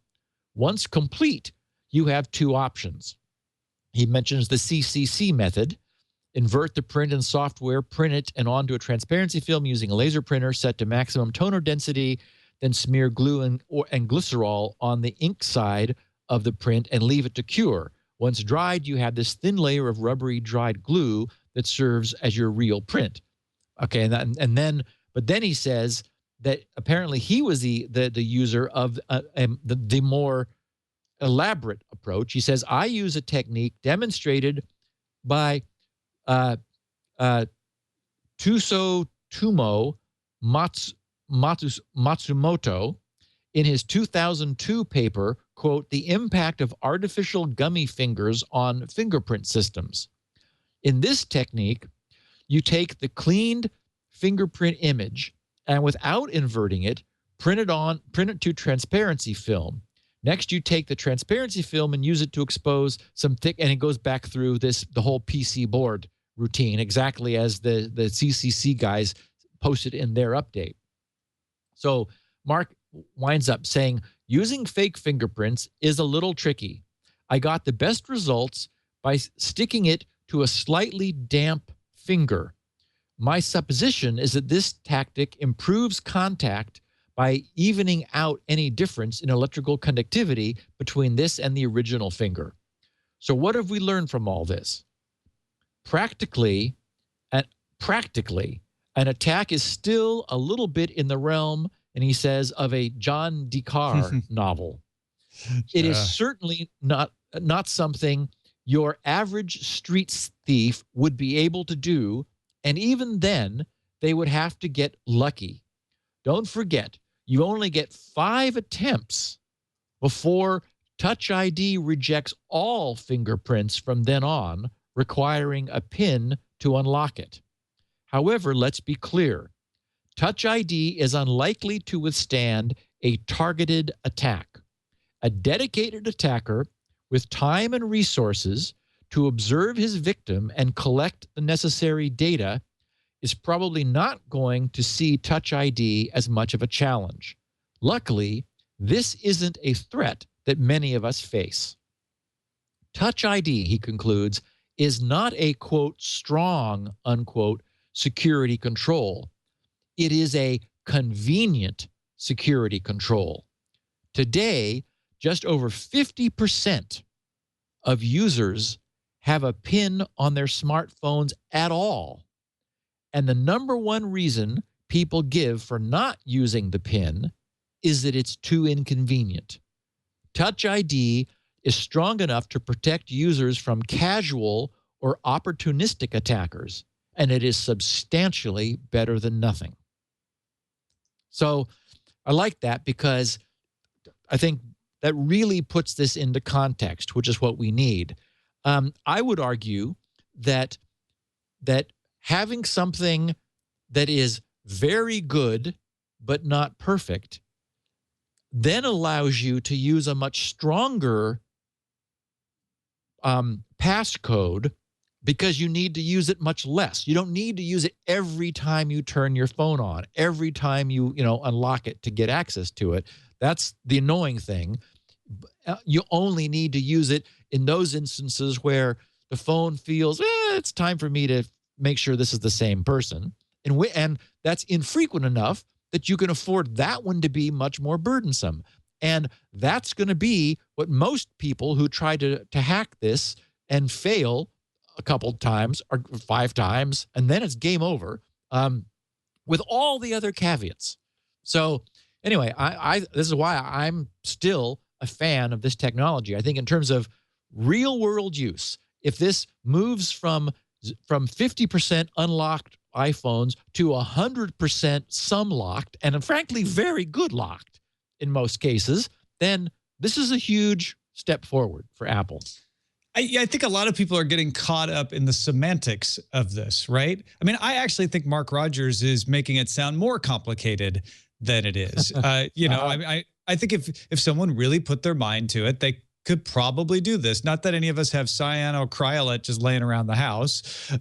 Once complete, you have two options. He mentions the CCC method. Invert the print in software, print it, and onto a transparency film using a laser printer set to maximum toner density, then smear glue and glycerol on the ink side of the print and leave it to cure. Once dried, you have this thin layer of rubbery dried glue that serves as your real print. Okay, but then he says that apparently he was the user of the more elaborate approach. He says, I use a technique demonstrated by Tusotumo Matsumoto in his 2002 paper, quote, The Impact of Artificial Gummy Fingers on Fingerprint Systems. In this technique, you take the cleaned fingerprint image and without inverting it, print it to transparency film. Next, you take the transparency film and use it to expose some thick, and it goes back through the whole PC board routine, exactly as the CCC guys posted in their update. So Mark winds up saying, using fake fingerprints is a little tricky. I got the best results by sticking it to a slightly damp finger. My supposition is that this tactic improves contact by evening out any difference in electrical conductivity between this and the original finger. So what have we learned from all this? practically, an attack is still a little bit in the realm, and he says, of a John Dekar novel. It is certainly not something your average street thief would be able to do, and even then, they would have to get lucky. Don't forget, you only get 5 attempts before TouchID rejects all fingerprints from then on, requiring a PIN to unlock it. However, let's be clear. TouchID is unlikely to withstand a targeted attack. A dedicated attacker with time and resources to observe his victim and collect the necessary data is probably not going to see TouchID as much of a challenge. Luckily, this isn't a threat that many of us face. TouchID, he concludes, is not a, quote, strong, unquote, security control. It is a convenient security control. Today, just over 50% of users have a PIN on their smartphones at all. And the number one reason people give for not using the PIN is that it's too inconvenient. TouchID is strong enough to protect users from casual or opportunistic attackers, and it is substantially better than nothing. So I like that because I think that really puts this into context, which is what we need. I would argue that having something that is very good but not perfect then allows you to use a much stronger passcode because you need to use it much less. You don't need to use it every time you turn your phone on, every time you unlock it to get access to it. That's the annoying thing. You only need to use it in those instances where the phone feels, it's time for me to make sure this is the same person. And that's infrequent enough that you can afford that one to be much more burdensome. And that's going to be what most people who try to hack this and fail a couple times or 5 times, and then it's game over, with all the other caveats. So anyway, this is why I'm still a fan of this technology. I think in terms of real world use, if this moves from 50% unlocked iPhones to 100% some locked, and frankly, very good locked in most cases, then this is a huge step forward for Apple. I think a lot of people are getting caught up in the semantics of this, right? I mean, I actually think Mark Rogers is making it sound more complicated than it is. I think if someone really put their mind to it, they could probably do this. Not that any of us have cyanoacrylate just laying around the house.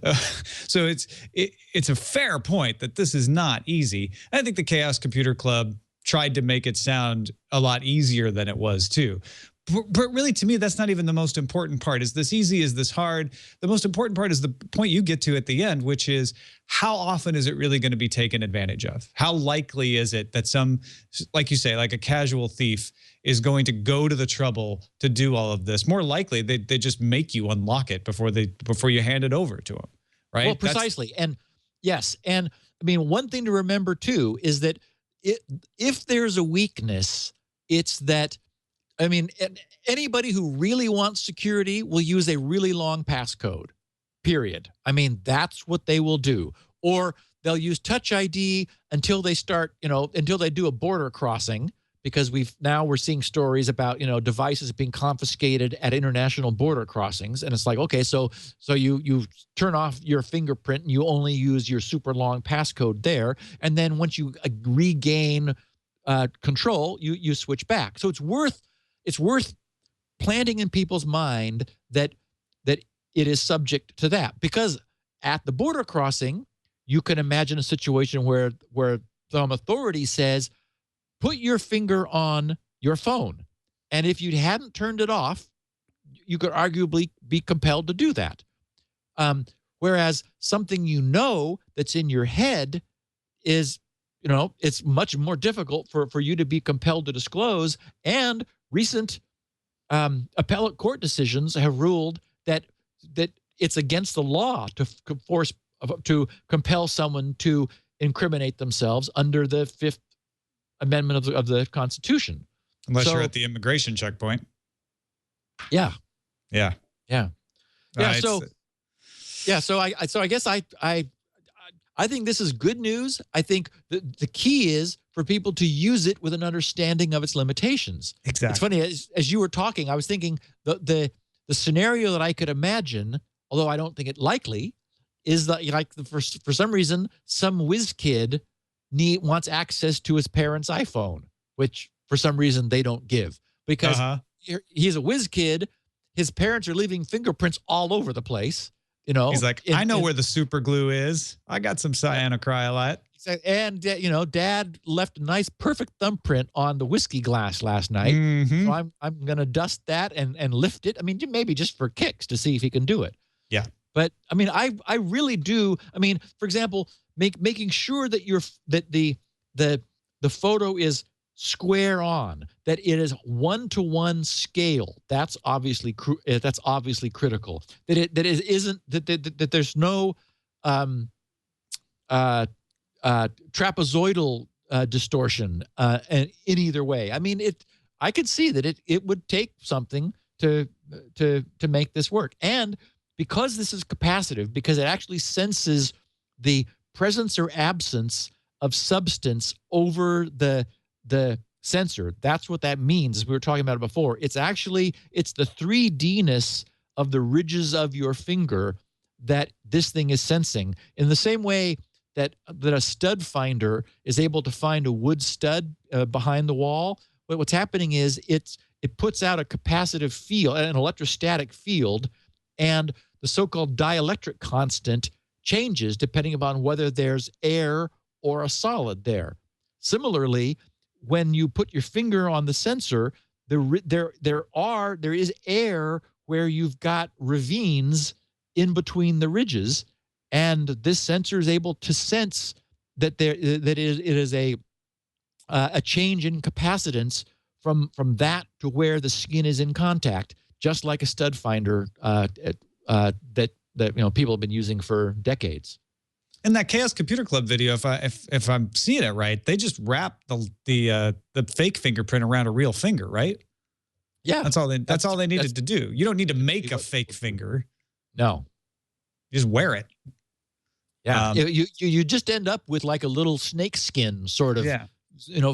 So it's a fair point that this is not easy. I think the Chaos Computer Club tried to make it sound a lot easier than it was too. But really, to me, that's not even the most important part. Is this easy? Is this hard? The most important part is the point you get to at the end, which is how often is it really going to be taken advantage of? How likely is it that some, like you say, like a casual thief is going to go to the trouble to do all of this? More likely, they just make you unlock it before you hand it over to them, right? Well, precisely. And yes, and I mean, one thing to remember too is that if there's a weakness, it's that, I mean, anybody who really wants security will use a really long passcode, period. I mean, that's what they will do. Or they'll use TouchID until they start, until they do a border crossing, because we're seeing stories about, devices being confiscated at international border crossings. And it's like, okay, so you turn off your fingerprint and you only use your super long passcode there. And then once you regain control, you switch back. So it's worth planting in people's mind that it is subject to that, because at the border crossing, you can imagine a situation where some authority says, put your finger on your phone. And if you hadn't turned it off, you could arguably be compelled to do that. Whereas something that's in your head is, it's much more difficult for you to be compelled to disclose. And recent appellate court decisions have ruled that it's against the law to compel someone to incriminate themselves under the Fifth Amendment of the Constitution. Unless you're at the immigration checkpoint. Yeah. Yeah. Yeah. Yeah. So I guess I think this is good news. I think the key is for people to use it with an understanding of its limitations. Exactly. It's funny, as you were talking, I was thinking the scenario that I could imagine, although I don't think it likely, is that for some reason some whiz kid wants access to his parents' iPhone, which for some reason they don't give because he's a whiz kid. His parents are leaving fingerprints all over the place. You know, he's like, I know where the super glue is. I got some cyanocrylate. And Dad left a nice, perfect thumbprint on the whiskey glass last night. Mm-hmm. So I'm gonna dust that and lift it. I mean, maybe just for kicks to see if he can do it. Yeah. But I mean, I really do. I mean, for example, making sure that the photo is square on, that it is 1-to-1 scale. That's obviously critical. That there's no trapezoidal distortion in either way. I mean, I could see that it would take something to make this work, and because this is capacitive, because it actually senses the presence or absence of substance over the sensor. That's what that means, as we were talking about it before. It's the 3D-ness of the ridges of your finger that this thing is sensing. In the same way that a stud finder is able to find a wood stud behind the wall, but what's happening is it puts out a capacitive field, an electrostatic field, and the so-called dielectric constant changes depending upon whether there's air or a solid there. Similarly, when you put your finger on the sensor, there is air where you've got ravines in between the ridges, and this sensor is able to sense that it is a change in capacitance from that to where the skin is in contact, just like a stud finder that people have been using for decades. In that Chaos Computer Club video, if I'm seeing it right, they just wrap the fake fingerprint around a real finger, right? Yeah, that's all they needed to do. You don't need to make a fake finger. No, you just wear it. Yeah, you just end up with like a little snake skin sort of,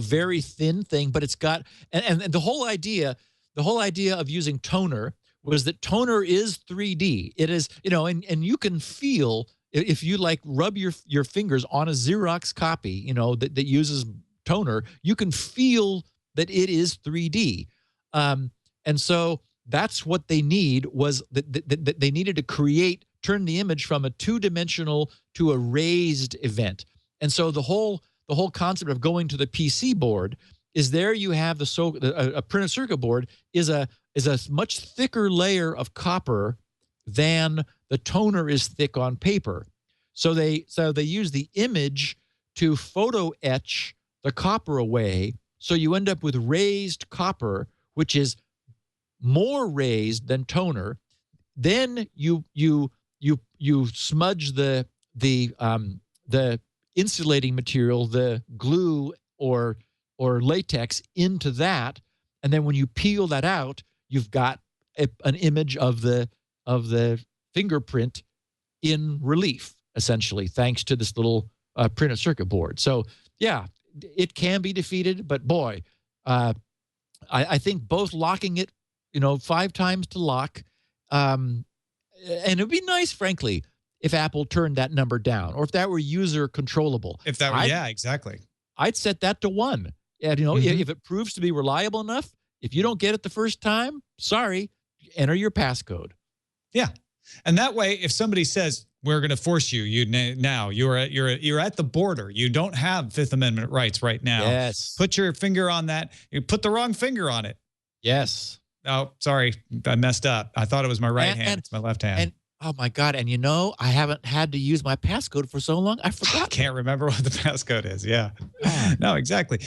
very thin thing, but it's got and the whole idea of using toner was that toner is 3D. It is, and you can feel. If you rub your fingers on a Xerox copy, that uses toner, you can feel that it is 3D. And so that's what they need was that they needed to turn the image from a two-dimensional to a raised event. And so the whole concept of going to the PC board is there you have a printed circuit board is a much thicker layer of copper than the toner is thick on paper. So they use the image to photo etch the copper away. So you end up with raised copper, which is more raised than toner. Then you smudge the insulating material, the glue or latex into that, and then when you peel that out, you've got an image of the fingerprint in relief, essentially, thanks to this little printed circuit board. So yeah, it can be defeated, but boy, I think both locking it, 5 times to lock, and it'd be nice, frankly, if Apple turned that number down, or if that were user controllable. If that were, exactly. I'd set that to 1. And if it proves to be reliable enough, if you don't get it the first time, sorry, enter your passcode. Yeah, and that way, if somebody says we're going to force you, you're at the border. You don't have Fifth Amendment rights right now. Yes. Put your finger on that. You put the wrong finger on it. Yes. Oh, sorry, I messed up. I thought it was my right hand. It's my left hand. And oh my God! And I haven't had to use my passcode for so long. I forgot. I can't remember what the passcode is. Yeah. No, exactly.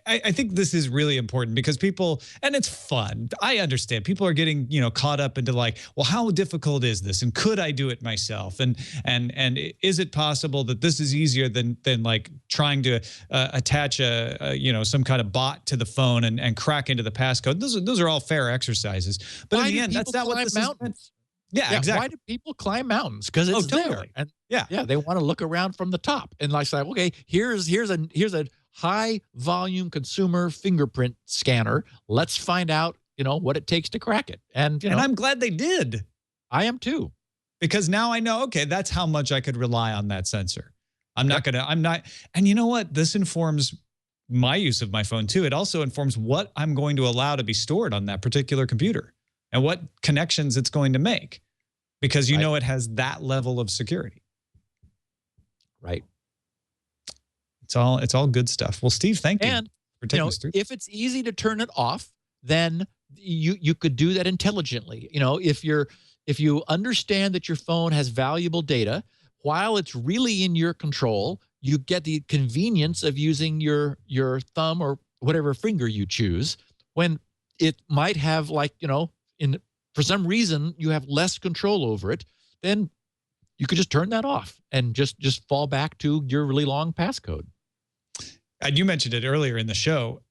I think this is really important because people, and it's fun. I understand people are getting, caught up into like, well, how difficult is this? And could I do it myself? And is it possible that this is easier than like trying to attach some kind of bot to the phone and crack into the passcode? Those are all fair exercises. But in the end, that's not what this is. Yeah, exactly. Why do people climb mountains? Because it's there. And they want to look around from the top and like say, okay, here's a high volume consumer fingerprint scanner. Let's find out, what it takes to crack it. And I'm glad they did. I am too. Because now I know, okay, that's how much I could rely on that sensor. I'm not. And you know what? This informs my use of my phone too. It also informs what I'm going to allow to be stored on that particular computer and what connections it's going to make, because it has that level of security. Right. It's all good stuff. Well, Steve, thank you for taking us through. If it's easy to turn it off, then you could do that intelligently. If you understand that your phone has valuable data, while it's really in your control, you get the convenience of using your thumb or whatever finger you choose, when it might have for some reason you have less control over it, then you could just turn that off and just fall back to your really long passcode. And you mentioned it earlier in the show.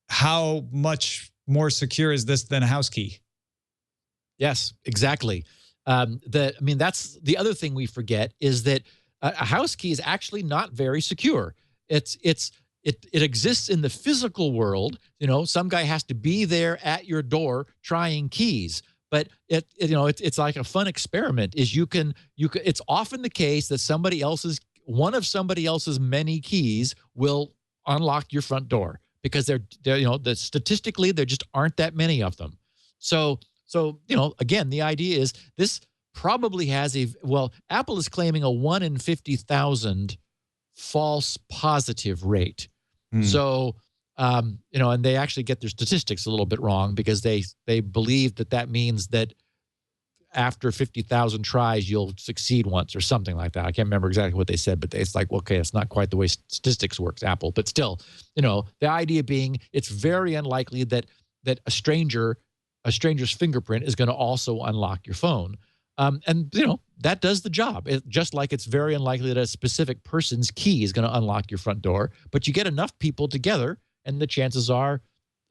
How much more secure is this than a house key? Yes, exactly. That's the other thing we forget, is that a house key is actually not very secure. It exists in the physical world. Some guy has to be there at your door trying keys. But it's like a fun experiment. It's often the case that one of somebody else's many keys will unlock your front door, because statistically there just aren't that many of them. So again, the idea is this probably has Apple is claiming a 1 in 50,000 false positive rate. So and they actually get their statistics a little bit wrong, because they believe that means that after 50,000 tries, you'll succeed once or something like that. I can't remember exactly what they said, but it's like, okay, it's not quite the way statistics works, Apple. But still, the idea being it's very unlikely that a stranger's fingerprint is going to also unlock your phone. That does the job. Just like it's very unlikely that a specific person's key is going to unlock your front door, but you get enough people together, and the chances are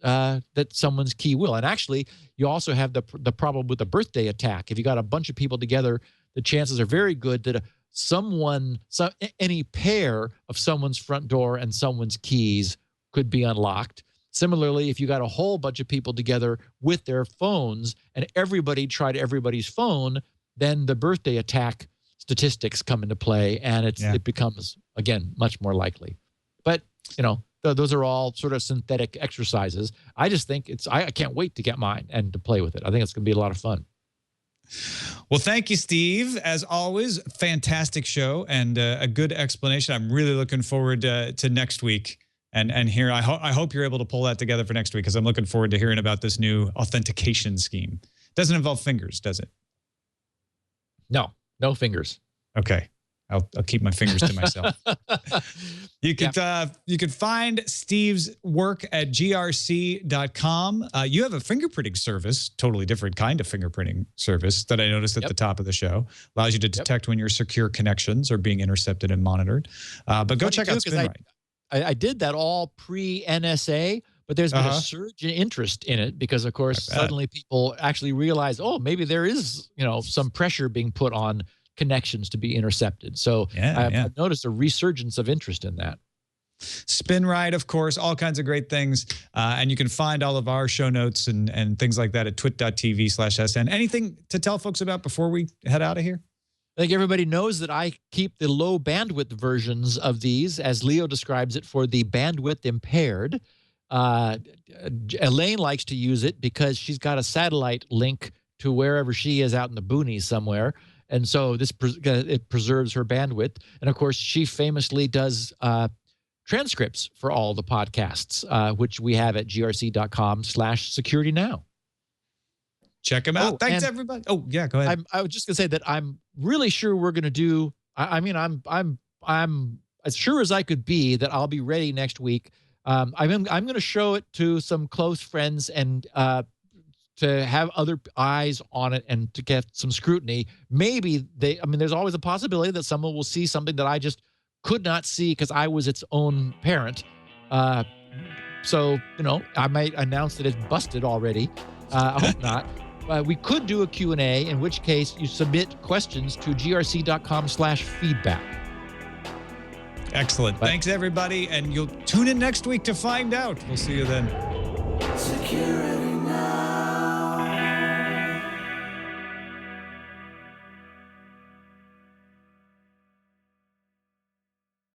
that someone's key will. And actually, you also have the problem with the birthday attack. If you got a bunch of people together, the chances are very good that any pair of someone's front door and someone's keys could be unlocked. Similarly, if you got a whole bunch of people together with their phones and everybody tried everybody's phone, then the birthday attack statistics come into play, and it becomes, again, much more likely. But, those are all sort of synthetic exercises. I just think I can't wait to get mine and to play with it. I think it's going to be a lot of fun. Well, thank you, Steve. As always, fantastic show and a good explanation. I'm really looking forward to next week. And here, I hope you're able to pull that together for next week, because I'm looking forward to hearing about this new authentication scheme. Doesn't involve fingers, does it? No fingers. Okay. I'll keep my fingers to myself. You could find Steve's work at grc.com. You have a fingerprinting service, totally different kind of fingerprinting service that I noticed at the top of the show. Allows you to detect when your secure connections are being intercepted and monitored. But go check out SpinRite. I did that all pre-NSA, but there's been a surge in interest in it, because, of course, suddenly people actually realize, oh, maybe there is, some pressure being put on connections to be intercepted. So I've noticed a resurgence of interest in that. SpinRite, of course, all kinds of great things. And you can find all of our show notes and things like that at twit.tv/SN. Anything to tell folks about before we head out of here? I think everybody knows that I keep the low bandwidth versions of these, as Leo describes it, for the bandwidth impaired. Elaine likes to use it because she's got a satellite link to wherever she is out in the boonies somewhere. And so it preserves her bandwidth. And, of course, she famously does transcripts for all the podcasts, which we have at grc.com/securitynow. Check them out. Thanks, everybody. Oh, yeah, go ahead. I was just going to say that I'm really sure we're going to do, I'm as sure as I could be that I'll be ready next week I'm going to show it to some close friends and to have other eyes on it and to get some scrutiny. Maybe there's always a possibility that someone will see something that I just could not see because I was its own parent. So, I might announce that it's busted already. I hope not. We could do a Q&A, in which case you submit questions to grc.com/feedback. Excellent. Thanks, everybody. And you'll tune in next week to find out. We'll see you then. Security.